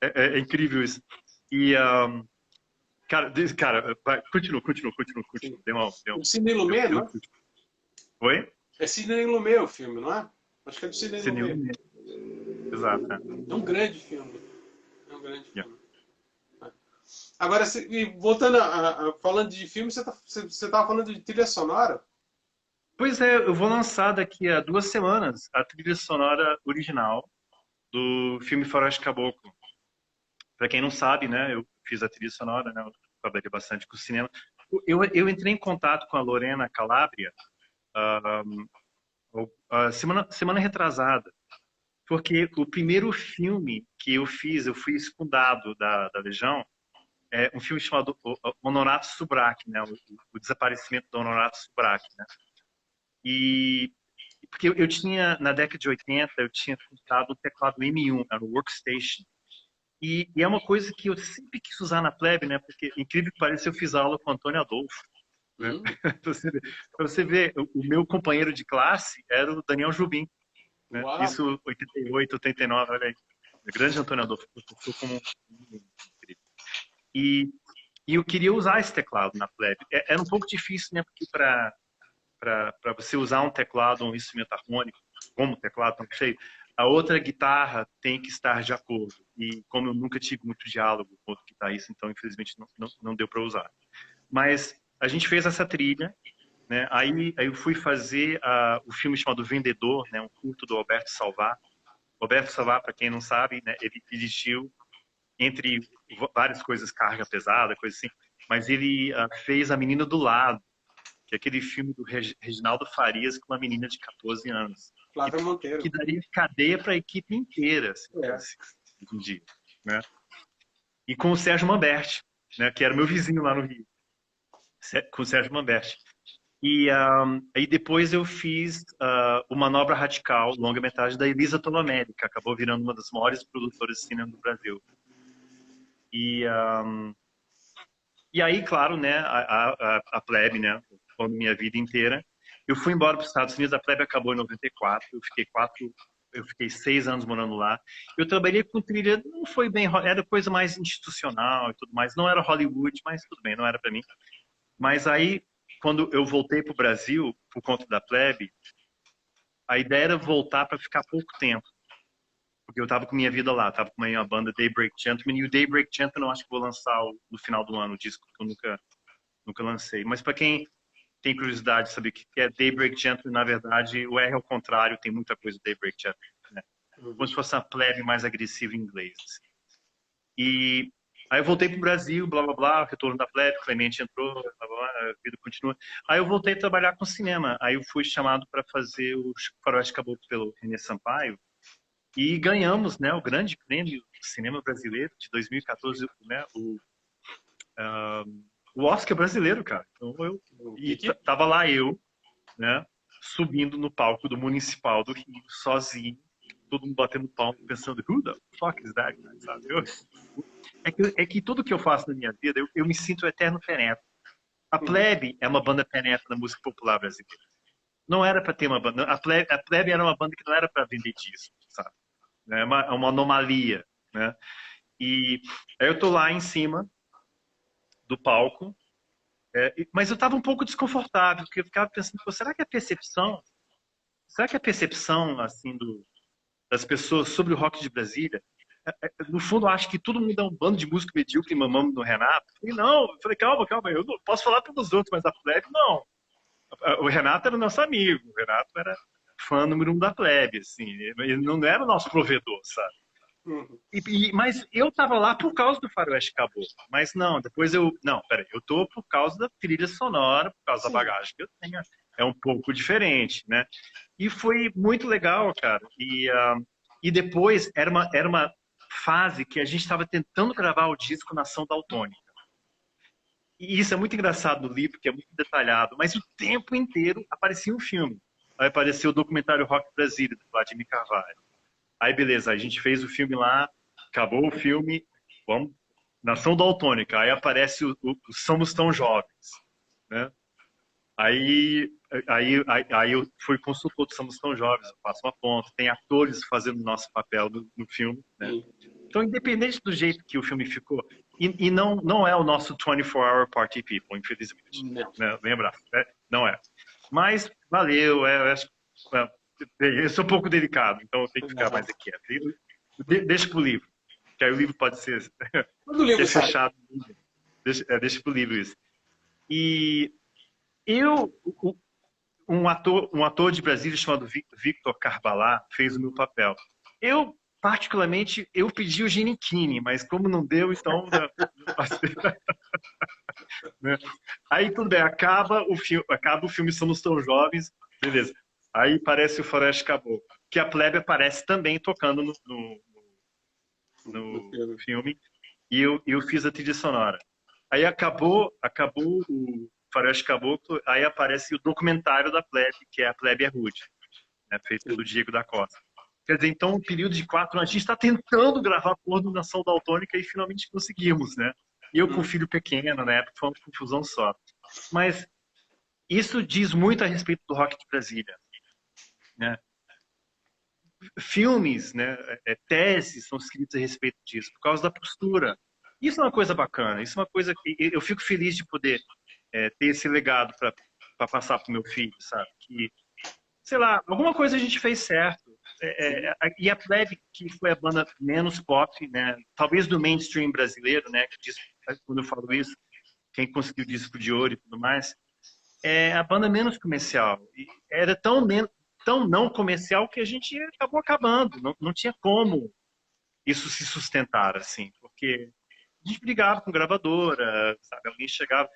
É incrível isso. E, cara, Sim. continua. O Sidney Lumet, não é? Oi? É Sidney Lumet o filme, não é? Acho que é do Sidney Cinema Lumet. mesmo. Exato. É um grande filme. É um grande Yeah. filme. Agora, e voltando falando de filme, você tava falando de trilha sonora? Pois é, eu vou lançar daqui a 2 semanas a trilha sonora original do filme Faroeste Caboclo. Para quem não sabe, né, eu fiz a trilha sonora, né, eu trabalhei bastante com cinema. Eu entrei em contato com a Lorena Calabria semana retrasada, porque o primeiro filme que eu fiz, eu fui escudado da Legião, é um filme chamado Honorato Subrac, né, o desaparecimento do Honorato Subrac, né. E porque eu tinha, na década de 80, eu tinha comprado o teclado M1, era o Workstation. E é uma coisa que eu sempre quis usar na plebe, né? Porque, incrível que pareça, eu fiz aula com o Antônio Adolfo, né? Hum, Pra você ver, o meu companheiro de classe era o Daniel Jubim, né? uau! Isso 88, 89, olha aí. O grande Antônio Adolfo, professor como incrível. E, e eu queria usar esse teclado na plebe. Era um pouco difícil, né? Porque para você usar um teclado, um instrumento harmônico, como teclado tão cheio, a outra guitarra tem que estar de acordo. E como eu nunca tive muito diálogo com outro guitarrista, então infelizmente não deu para usar. Mas a gente fez essa trilha, né? Aí eu fui fazer o filme chamado Vendedor, né? Um curto do Alberto Salvá. Alberto Salvá, para quem não sabe, né? Ele dirigiu, entre várias coisas, Carga Pesada, coisa assim, mas ele fez A Menina do Lado, que é aquele filme do Reginaldo Farias com uma menina de 14 anos, que, Flávio Monteiro. que daria cadeia para a equipe inteira, se É. fosse hoje em dia, né? E com o Sérgio Manberti, né, que era meu vizinho lá no Rio, com o Sérgio Manberti. E aí depois eu fiz o Manobra Radical, longa-metragem da Elisa Tolomeli, que acabou virando uma das maiores produtoras de cinema do Brasil. E aí, claro, né, a plebe, né, falando minha vida inteira. Eu fui embora para os Estados Unidos, a plebe acabou em 94, eu fiquei 6 anos morando lá. Eu trabalhei com trilha, não foi bem, era coisa mais institucional e tudo mais, não era Hollywood, mas tudo bem, não era para mim. Mas aí, quando eu voltei para o Brasil, por conta da plebe, a ideia era voltar para ficar pouco tempo, porque eu estava com minha vida lá, estava com a banda Daybreak Gentleman, e o Daybreak Gentleman eu acho que vou lançar no final do ano, o disco que eu nunca lancei. Mas para quem tem curiosidade de saber o que é Daybreak Gentleman, na verdade, o R ao contrário, tem muita coisa do Daybreak Gentleman, né? Como se fosse uma plebe mais agressiva em inglês. Assim. Aí eu voltei pro Brasil, blá, blá, blá, retorno da plebe, Clemente entrou, blá, blá, blá, a vida continua. Aí eu voltei a trabalhar com cinema. Aí eu fui chamado para fazer o Faroeste Caboclo pelo René Sampaio. E ganhamos, né, o grande prêmio do cinema brasileiro de 2014, né, o Oscar brasileiro, cara. Então tava lá eu, né, subindo no palco do Municipal do Rio, sozinho, todo mundo batendo palmo, pensando, who the fuck is that guy, sabe? É que tudo que eu faço na minha vida, eu me sinto eterno penetra. A Plebe é uma banda penetra da música popular brasileira. Não era para ter uma banda. A Plebe era uma banda que não era para vender disco, sabe? É uma anomalia, né? E aí eu tô lá em cima do palco, mas eu estava um pouco desconfortável, porque eu ficava pensando, pô, será que a percepção assim das pessoas sobre o rock de Brasília, no fundo, eu acho que todo mundo é um bando de músico medíocre mamando no Renato. E não, eu falei, calma, eu não posso falar pelos outros, mas a Plebe não. O Renato era o nosso amigo, o Renato era fã número 1 da Plebe, assim, ele não era o nosso provedor, sabe? Mas eu tava lá por causa do Faroeste Caboclo. Mas não, depois não, peraí, eu tô por causa da trilha sonora, por causa da bagagem que eu tenho. É um pouco diferente, né? E foi muito legal, cara. E depois era uma fase que a gente estava tentando gravar o disco na Ação Daltônica. E isso é muito engraçado no livro, que é muito detalhado, mas o tempo inteiro aparecia um filme. Aí apareceu o documentário Rock Brasília, do Vladimir Carvalho. Aí, beleza, a gente fez o filme lá, acabou o filme, vamos, Nação Daltônica. Aí aparece o Somos Tão Jovens, né? Aí eu fui consultor do Somos Tão Jovens, eu faço uma ponta, tem atores fazendo o nosso papel no filme, né? Então, independente do jeito que o filme ficou, e não é o nosso 24-hour party people, infelizmente, né? Lembra? Não é. Mas valeu, eu sou um pouco delicado, então eu tenho que ficar mais quieto. Deixa pro livro, que aí o livro pode ser, fechado. Deixa pro livro isso. E um ator de Brasília chamado Victor Carvalá fez o meu papel. Particularmente, eu pedi o Ginequine, mas como não deu, então... Né? Aí tudo bem, acaba o filme Somos Tão Jovens, beleza. Aí aparece o Faroeste Caboclo, que a Plebe aparece também tocando no filme, e eu fiz a trilha sonora. Aí acabou o Faroeste Caboclo, aí aparece o documentário da Plebe, que é A Plebe é Rude, né, feito pelo Diego da Costa. Quer dizer, então, um período de 4 anos, a gente está tentando gravar Porno do Nação Daltônica e finalmente conseguimos, né? E eu com um filho pequeno, na época, foi uma confusão só. Mas isso diz muito a respeito do rock de Brasília, né? Filmes, né, teses são escritas a respeito disso, por causa da postura. Isso é uma coisa bacana, isso é uma coisa que eu fico feliz de poder ter esse legado para passar para o meu filho, sabe? Que, sei lá, alguma coisa a gente fez certo. E a Plebe, que foi a banda menos pop, né, talvez do mainstream brasileiro, né, que diz, quando eu falo isso, quem conseguiu disco de ouro e tudo mais, é a banda menos comercial. E era tão não comercial que a gente acabou acabando. Não tinha como isso se sustentar, assim, porque a gente brigava com gravadora, sabe? Alguém chegava,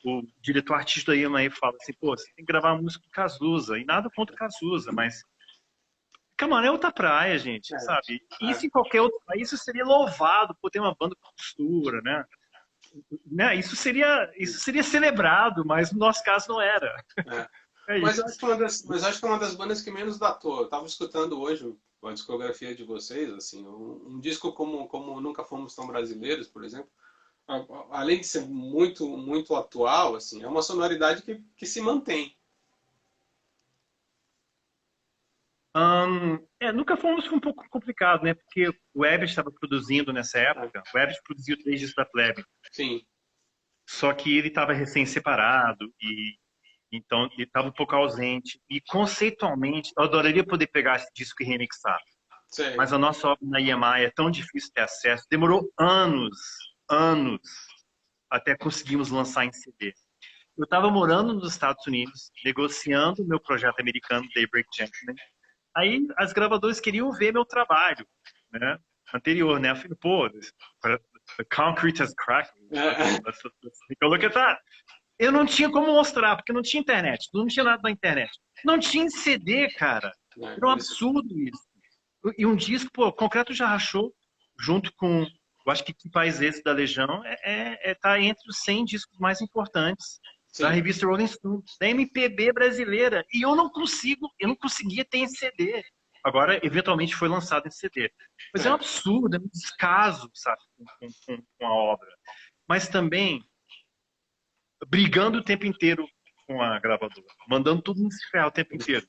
o diretor artístico da EMI fala assim, pô, você tem que gravar uma música com Cazuza, e nada contra Cazuza, mas Camarão é outra praia, gente, sabe? Isso em qualquer outro país, isso seria louvado por ter uma banda com postura, né? Isso seria celebrado, mas no nosso caso não era. Mas acho que é uma das bandas que menos datou. Eu estava escutando hoje a discografia de vocês, assim, um disco como Nunca Fomos Tão Brasileiros, por exemplo, além de ser muito, muito atual, assim, é uma sonoridade que se mantém. Nunca Fomos foi um pouco complicado, né? Porque o Herbert estava produzindo nessa época. O Herbert produziu 3 discos da Plebe. Sim. Só que ele estava recém-separado e então ele estava um pouco ausente. E conceitualmente, eu adoraria poder pegar esse disco e remixar. Sim. Mas a nossa obra na EMI é tão difícil ter acesso. Demorou anos até conseguimos lançar em CD. Eu estava morando nos Estados Unidos, negociando o meu projeto americano, Daybreak Gentleman. Aí as gravadoras queriam ver meu trabalho, né, anterior, né? Eu falei, pô, The concrete has cracked. Let's take a look at that. Eu não tinha como mostrar, porque não tinha internet. Não tinha nada na internet. Não tinha CD, cara. Era um absurdo isso. E um disco, pô, Concreto já rachou, junto com, eu acho que País Esse da Legião, tá entre os 100 discos mais importantes da revista Rolling Stone, da MPB brasileira. E eu não conseguia ter em CD. Agora, eventualmente, foi lançado em CD. Mas é um absurdo, é um descaso, sabe, com a obra. Mas também brigando o tempo inteiro com a gravadora, mandando tudo se ferrar o tempo inteiro.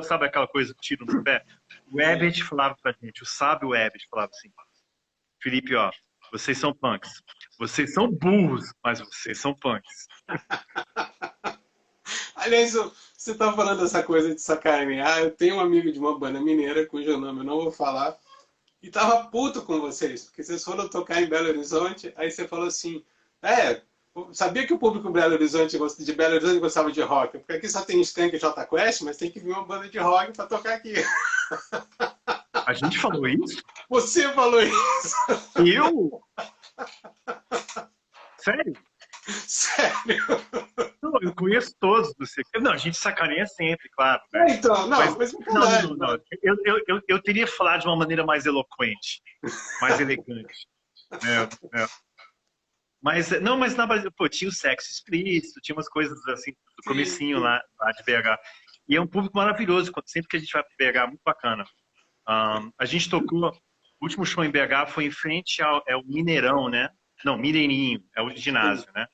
Sabe aquela coisa, tiro no pé? O Herbert falava pra gente, o sábio Herbert falava assim, Felipe, ó, vocês são punks. Vocês são burros, mas vocês são punks. Aliás, você tá falando dessa coisa de sacanear. Eu tenho um amigo de uma banda mineira, cujo nome eu não vou falar, e tava puto com vocês, porque vocês foram tocar em Belo Horizonte, aí você falou assim, sabia que o público de Belo Horizonte gostava de rock? Porque aqui só tem Skank e Jota Quest, mas tem que vir uma banda de rock pra tocar aqui. A gente falou isso? Você falou isso? Eu? Sério? Sério? Não, eu conheço todos do CQ. Não, a gente sacaneia sempre, claro. Né? Então, mas não. Eu teria falado de uma maneira mais eloquente, mais elegante. Mas na base, pô, tinha o sexo explícito, tinha umas coisas assim, do comecinho lá de BH. E é um público maravilhoso, sempre que a gente vai para BH, muito bacana. A gente tocou, o último show em BH foi em frente ao Mineirão, né? Não, Mineirinho, é o ginásio, né?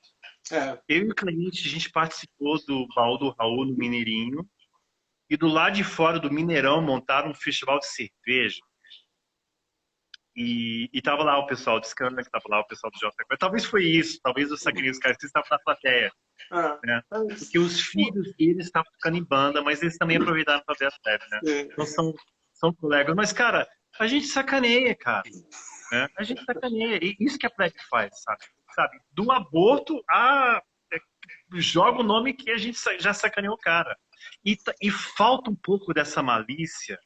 Eu e o cliente, a gente participou do Baú do Raul no Mineirinho, e do lado de fora do Mineirão montaram um festival de cerveja. E tava lá o pessoal do Skank, tava lá o pessoal do Jota. Talvez foi isso, talvez os Sacrins Caras estavam na plateia. Né? Porque os filhos deles estavam tocando em banda, mas eles também aproveitaram para ver a série, né? Então são colegas. Mas, cara, a gente sacaneia, cara. Né? A gente sacaneia. E isso que a Plebe faz, sabe? Do aborto a... joga o nome que a gente já sacaneou o cara. E falta um pouco dessa malícia.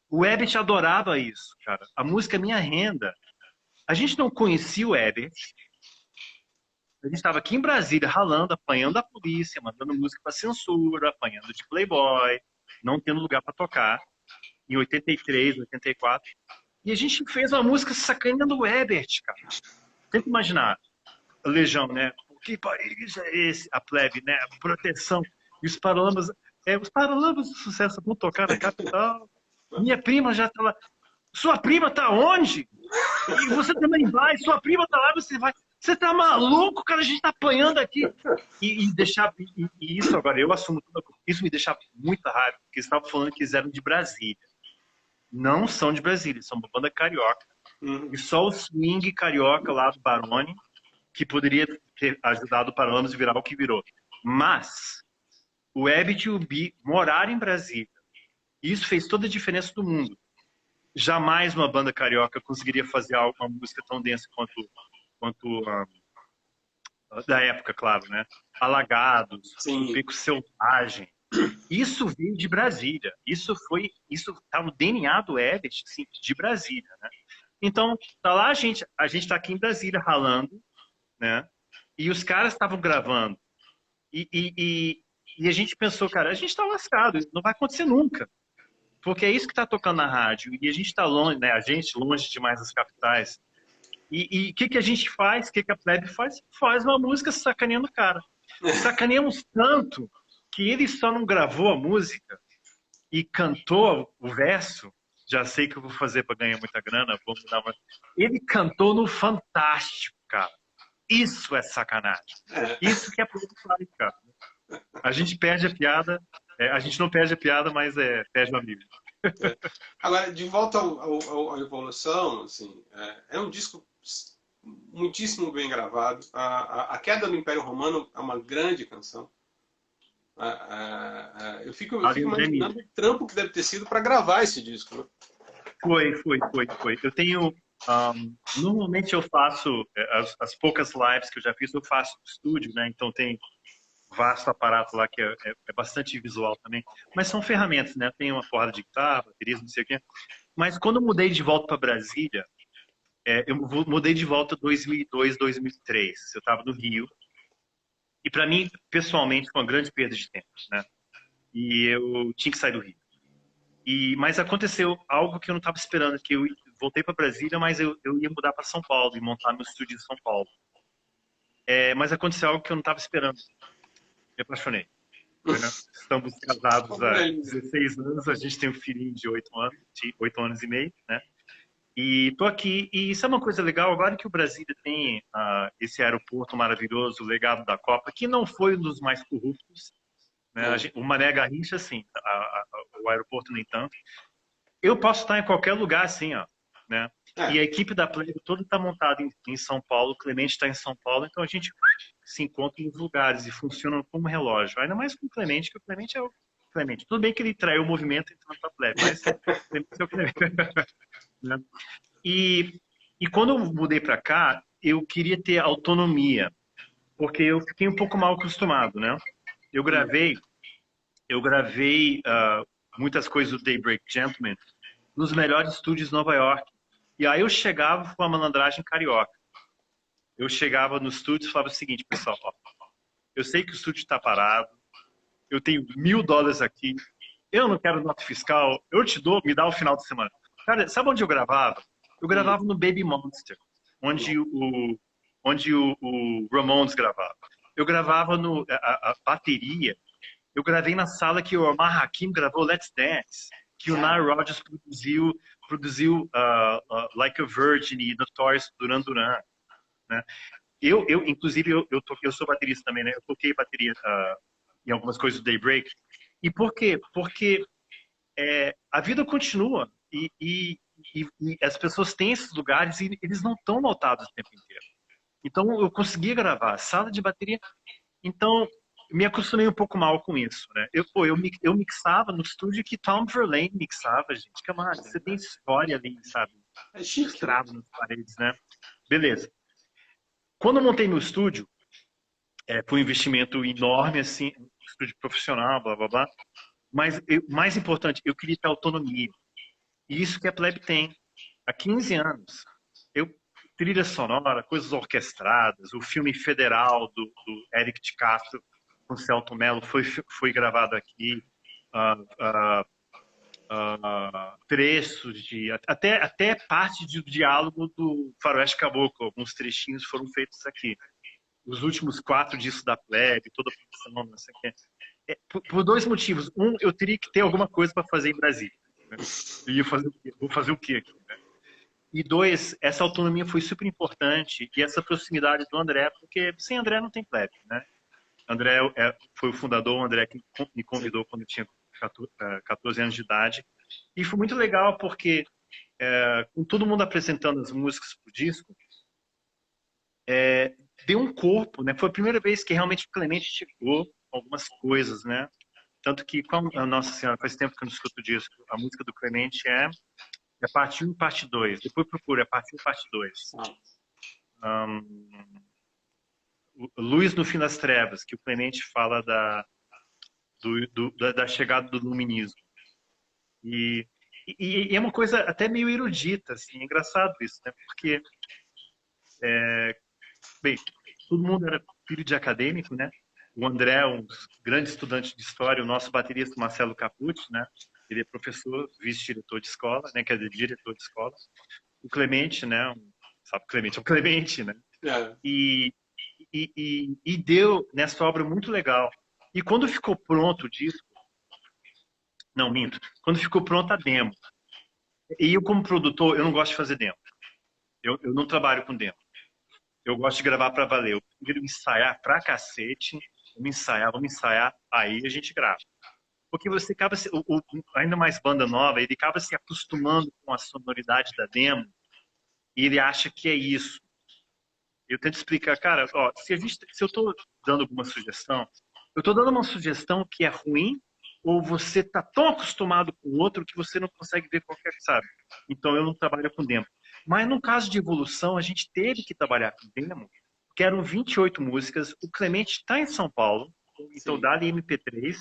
O Herbert adorava isso, cara. A música é minha renda. A gente não conhecia o Herbert. A gente estava aqui em Brasília, ralando, apanhando a polícia, mandando música para censura, apanhando de Playboy, não tendo lugar para tocar, em 83, 84. E a gente fez uma música sacaneando o Herbert, cara. Tenta imaginar. A Legião, né? Que país é esse? A Plebe, né? A proteção. E os Paralamas... os Paralamas do Sucesso vão tocar na capital. Minha prima já tá lá. Sua prima tá onde? E você também vai. Sua prima tá lá, você vai. Você tá maluco, cara? A gente tá apanhando aqui. E isso agora, eu assumo tudo. Isso me deixava muita raiva, porque eles estavam falando que eles eram de Brasília. Não são de Brasília, são uma banda carioca. E só o swing carioca lá do Barone, que poderia ter ajudado o Paralamas a virar o que virou. Mas o Herbert e o Bi moraram em Brasília. E isso fez toda a diferença do mundo. Jamais uma banda carioca conseguiria fazer uma música tão densa quanto da época, claro, né? Alagados, um Beco Selvagem. Isso veio de Brasília. Isso tá no DNA do Herbert, assim, de Brasília, né? Então, tá lá a gente tá aqui em Brasília ralando, né? E os caras estavam gravando. E a gente pensou, cara, a gente tá lascado, isso não vai acontecer nunca. Porque é isso que está tocando na rádio. E a gente está longe, né? A gente longe demais das capitais. E o que a gente faz? O que a Plebe faz? Faz uma música sacaneando o cara. Sacaneamos tanto que ele só não gravou a música e cantou o verso. Já sei que eu vou fazer para ganhar muita grana. Vou mudar uma... Ele cantou no Fantástico, cara. Isso é sacanagem. Isso que a Plebe faz, cara. A gente perde a piada. A gente não perde a piada, mas perde o amigo. Agora, de volta à Evolução, assim, é um disco muitíssimo bem gravado. A Queda do Império Romano é uma grande canção. Eu fico imaginando o trampo que deve ter sido para gravar esse disco. Né? Foi. Eu tenho... normalmente eu faço... As poucas lives que eu já fiz, eu faço no estúdio, né? Então tem... vasto aparato lá que é bastante visual também, mas são ferramentas, né? Tem uma porrada de guitarra, bateria, não sei o quê. Mas quando eu mudei de volta para Brasília, Eu mudei de volta em 2002, 2003. Eu estava no Rio. E para mim, pessoalmente, foi uma grande perda de tempo, né? E eu tinha que sair do Rio. Mas aconteceu algo que eu não estava esperando, que eu voltei para Brasília, mas eu ia mudar para São Paulo e montar meu estúdio em São Paulo. Mas aconteceu algo que eu não estava esperando. Me apaixonei. Né? Estamos casados há 16 anos, a gente tem um filhinho de 8 anos e meio, né? E tô aqui, e sabe uma coisa legal? Agora que o Brasília tem esse aeroporto maravilhoso, o legado da Copa, que não foi um dos mais corruptos, né? O Mané Garrincha, sim, o aeroporto nem tanto. Eu posso estar em qualquer lugar, assim, ó, né? E a equipe da Play toda está montada em São Paulo, o Clemente está em São Paulo, então a gente se encontra nos lugares e funciona como relógio. Ainda mais com o Clemente, que o Clemente é o Clemente. Tudo bem que ele traiu o movimento entrando para a Play, mas o Clemente é o Clemente. Né? E quando eu mudei para cá, eu queria ter autonomia, porque eu fiquei um pouco mal acostumado, né? Eu gravei muitas coisas do Daybreak Gentleman nos melhores estúdios de Nova York. E aí eu chegava com a malandragem carioca. Eu chegava no estúdio e falava o seguinte, pessoal, ó, eu sei que o estúdio está parado, eu tenho $1.000 aqui, eu não quero nota fiscal, eu te dou, me dá o final de semana. Cara, sabe onde eu gravava? Eu gravava no Baby Monster, onde o Ramones gravava. Eu gravava a bateria. Eu gravei na sala que o Omar Hakim gravou Let's Dance, que o Nile Rodgers produziu Like a Virgin e Notorious Duran Duran. Né? Inclusive, eu sou baterista também, né? Eu toquei bateria em algumas coisas do Daybreak. E por quê? Porque a vida continua e as pessoas têm esses lugares e eles não estão lotados o tempo inteiro. Então, eu conseguia gravar sala de bateria. Então, me acostumei um pouco mal com isso, né? Eu mixava no estúdio que Tom Verlaine mixava, gente. Camarada, você tem história ali, sabe? É chique, né? Estrado nas paredes, né? Beleza. Quando eu montei meu estúdio, foi um investimento enorme, assim, um estúdio profissional, blá, blá, blá. Mas, mais importante, eu queria ter autonomia. E isso que a Plebe tem. Há 15 anos, trilha sonora, coisas orquestradas, o filme Federal do Eric de Castro com Celto Mello foi gravado aqui, trechos até parte do diálogo do Faroeste Caboclo, alguns trechinhos foram feitos aqui. Os últimos 4 discos da Plebe, toda a produção, não sei o quê. Por 2 motivos. Um, eu teria que ter alguma coisa para fazer em Brasília. Né? E eu vou fazer o quê aqui? Né? E 2, essa autonomia foi super importante e essa proximidade do André, porque sem André não tem Plebe, né? André foi o fundador, o André que me convidou quando eu tinha 14 anos de idade. E foi muito legal porque, com todo mundo apresentando as músicas pro disco, deu um corpo, né? Foi a primeira vez que realmente o Clemente chegou com algumas coisas, né? Tanto que, com a Nossa Senhora, faz tempo que eu não escuto o disco, a música do Clemente é parte 1 e parte 2. Depois procura, é parte 1 e parte 2. Luz no Fim das Trevas, que o Clemente fala da chegada do luminismo. E é uma coisa até meio erudita, assim, é engraçado isso, né? Porque, bem, todo mundo era filho de acadêmico, né? O André, um grande estudante de história, o nosso baterista Marcelo Capucci, né? Ele é professor, vice-diretor de escola, né? Quer dizer, diretor de escola. O Clemente, né? Sabe, o Clemente é o Clemente, né? E deu nessa obra muito legal. E quando ficou pronto o disco, não, minto, quando ficou pronta a demo, e eu como produtor, eu não gosto de fazer demo. Eu não trabalho com demo. Eu gosto de gravar para valer. Eu prefiro ensaiar pra cacete, vamos ensaiar, aí a gente grava. Porque você acaba, ainda mais banda nova, ele acaba se acostumando com a sonoridade da demo e ele acha que é isso. Eu tento explicar, cara, ó, se eu estou dando alguma sugestão, eu estou dando uma sugestão que é ruim ou você está tão acostumado com o outro que você não consegue ver qualquer, sabe? Então eu não trabalho com demo. Mas no caso de Evolução, a gente teve que trabalhar com demo, que eram 28 músicas. O Clemente está em São Paulo, então dá-lhe MP3,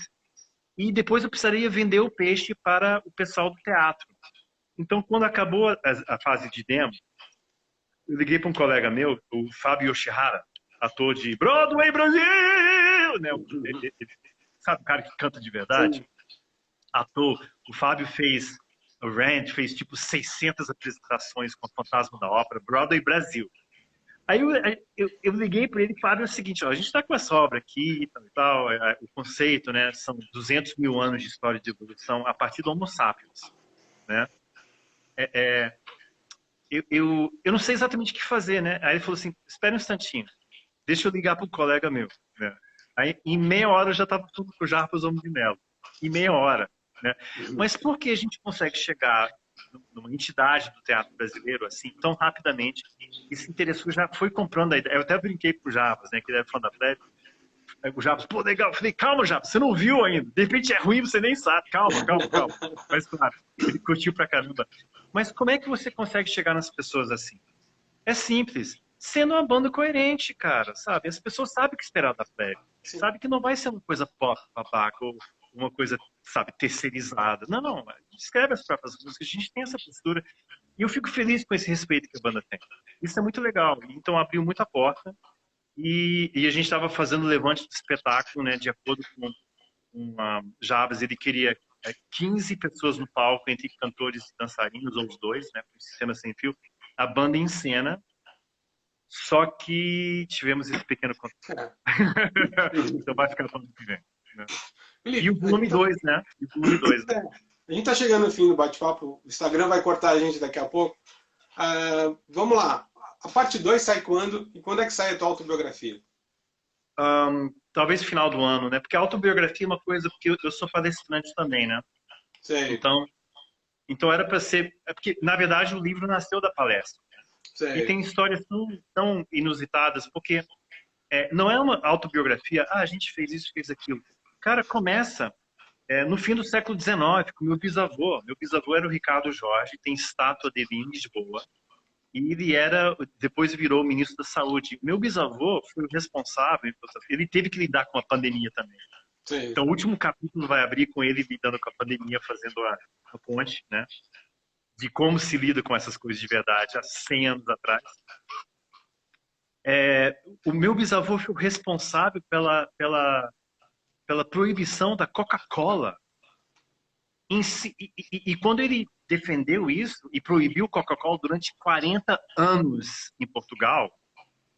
e depois eu precisaria vender o peixe para o pessoal do teatro. Então, quando acabou a fase de demo, eu liguei para um colega meu, o Fábio Yoshihara, ator de Broadway Brasil, né? Sabe o cara que canta de verdade? Sim. Ator. O Fábio fez o Rent, fez tipo 600 apresentações com o Fantasma da Ópera, Broadway Brasil. Aí eu liguei para ele e falei o seguinte, ó, a gente está com essa obra aqui e tal, o conceito, né, são 200 mil anos de história de evolução a partir do Homo sapiens, né? Eu não sei exatamente o que fazer, né? Aí ele falou assim, espera um instantinho, deixa eu ligar para um colega meu, né? Aí em meia hora eu já estava falando com o Jarbas Homem de Mello, em meia hora, né? Mas por que a gente consegue chegar numa entidade do teatro brasileiro assim tão rapidamente e se interessou, já foi comprando a ideia? Eu até brinquei pro Jarbas, né, que ele é fã da Plebe. Aí o Jarbas, pô, legal. Eu falei, calma, Jarbas, você não viu ainda. De repente é ruim, você nem sabe. Calma, calma, calma. Mas claro, ele curtiu pra caramba. Mas como é que você consegue chegar nas pessoas assim? É simples. Sendo uma banda coerente, cara, sabe? As pessoas sabem o que esperar da Plebe. Sim. Sabe que não vai ser uma coisa pop, babaca, ou uma coisa, sabe, terceirizada. Não, a gente escreve as próprias músicas, a gente tem essa postura. E eu fico feliz com esse respeito que a banda tem. Isso é muito legal. Então abriu muita porta. E a gente estava fazendo o levante do espetáculo, né, de acordo com a Jabas, ele queria 15 pessoas no palco, entre cantores e dançarinos, ou os dois, né, com o sistema sem fio, a banda em cena, só que tivemos esse pequeno contato. É. Então vai ficar para o ano que vem. Né? E o Felipe, volume 2, né? E o volume 2, né? a gente tá chegando no fim do bate-papo, o Instagram vai cortar a gente daqui a pouco. Vamos lá. A parte 2 sai quando? E quando é que sai a tua autobiografia? Talvez final do ano, né? Porque a autobiografia é uma coisa, porque eu sou palestrante também, né? Sei, Então era para ser. É porque, na verdade, o livro nasceu da palestra. E sei. tem histórias tão inusitadas, porque não é uma autobiografia, a gente fez isso, fez aquilo. Cara, começa no fim do século XIX, com meu bisavô. Meu bisavô era o Ricardo Jorge, tem estátua dele em Lisboa. E ele depois virou ministro da Saúde. Meu bisavô foi o responsável, ele teve que lidar com a pandemia também. Sei. Então, o último capítulo vai abrir com ele lidando com a pandemia, fazendo a ponte, né? De como se lida com essas coisas de verdade há 100 anos atrás. O meu bisavô foi o responsável pela proibição da Coca-Cola. E quando ele defendeu isso e proibiu Coca-Cola durante 40 anos em Portugal,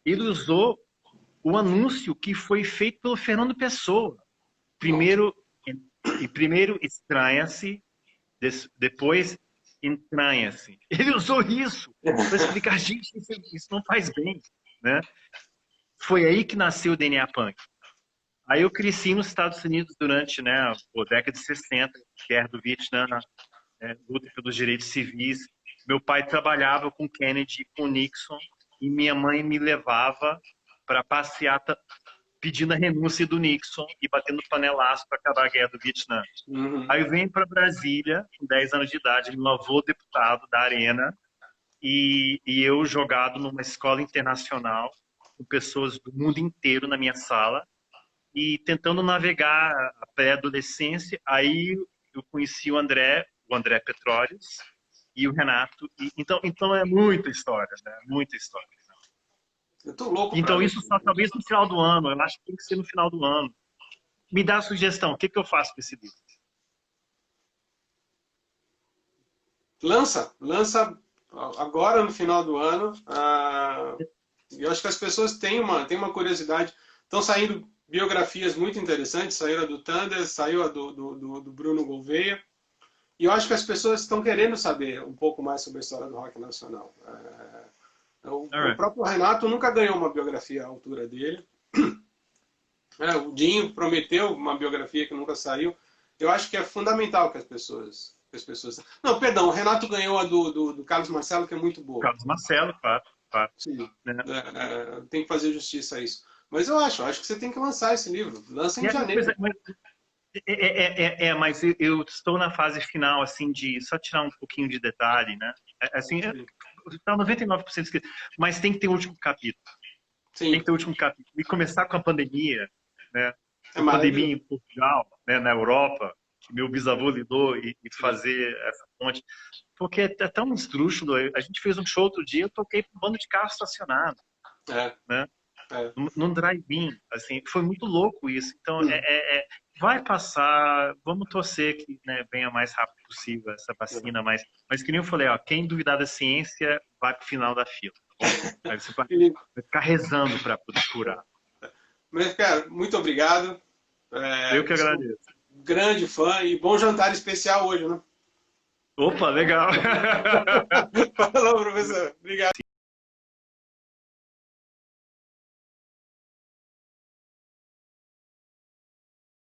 ele usou o anúncio que foi feito pelo Fernando Pessoa. Primeiro estranha-se, depois entranha-se. Ele usou isso para explicar, gente, isso não faz bem, né? Foi aí que nasceu o DNA Punk. Aí eu cresci nos Estados Unidos durante, né, a década de 60, guerra do Vietnã, luta pelos direitos civis. Meu pai trabalhava com Kennedy e com Nixon e minha mãe me levava para passeata pedindo a renúncia do Nixon e batendo panelaço para acabar a guerra do Vietnã. Uhum. Aí eu venho para Brasília, com 10 anos de idade, meu avô deputado da Arena, e eu jogado numa escola internacional, com pessoas do mundo inteiro na minha sala, e tentando navegar a pré-adolescência. Aí eu conheci o André Petróleos, e o Renato. Então é muita história, né? Muita história. Eu tô louco pra Então ler isso esse só livro. talvez no final do ano. Eu acho que tem que ser no final do ano. Me dá a sugestão. O que eu faço com esse livro? Lança agora no final do ano. Eu acho que as pessoas têm uma curiosidade. Estão saindo biografias muito interessantes. Saiu a do Thunder, saiu a do Bruno Gouveia. E eu acho que as pessoas estão querendo saber um pouco mais sobre a história do rock nacional. O Alright. próprio Renato nunca ganhou uma biografia à altura dele. O Dinho prometeu uma biografia que nunca saiu. Eu acho que é fundamental que as pessoas. Não, perdão, o Renato ganhou a do Carlos Marcelo, que é muito boa. Carlos Marcelo, claro. Sim. Né? Tem que fazer justiça a isso. Mas eu acho que você tem que lançar esse livro. Lança em janeiro. Mas eu estou na fase final, assim, de só tirar um pouquinho de detalhe, né? Assim, está 99% escrito, mas tem que ter o último capítulo. Sim. Tem que ter o último capítulo. E começar com a pandemia, né? É A pandemia maravilhoso. em Portugal, né? Na Europa, que meu bisavô lidou, e fazer essa ponte. porque é tão esdrúxulo. A gente fez um show outro dia, eu toquei com um bando de carro estacionado, É, né? é. Num drive-in, assim, foi muito louco isso. Então, vai passar, vamos torcer que, né, venha o mais rápido possível essa vacina, mas que nem eu falei, ó, quem duvidar da ciência vai pro final da fila. Aí você vai ficar rezando para poder curar. Mas, cara, muito obrigado. Eu que Sou agradeço. um grande fã e bom jantar especial hoje, né? Opa, legal. Falou, professor. Obrigado.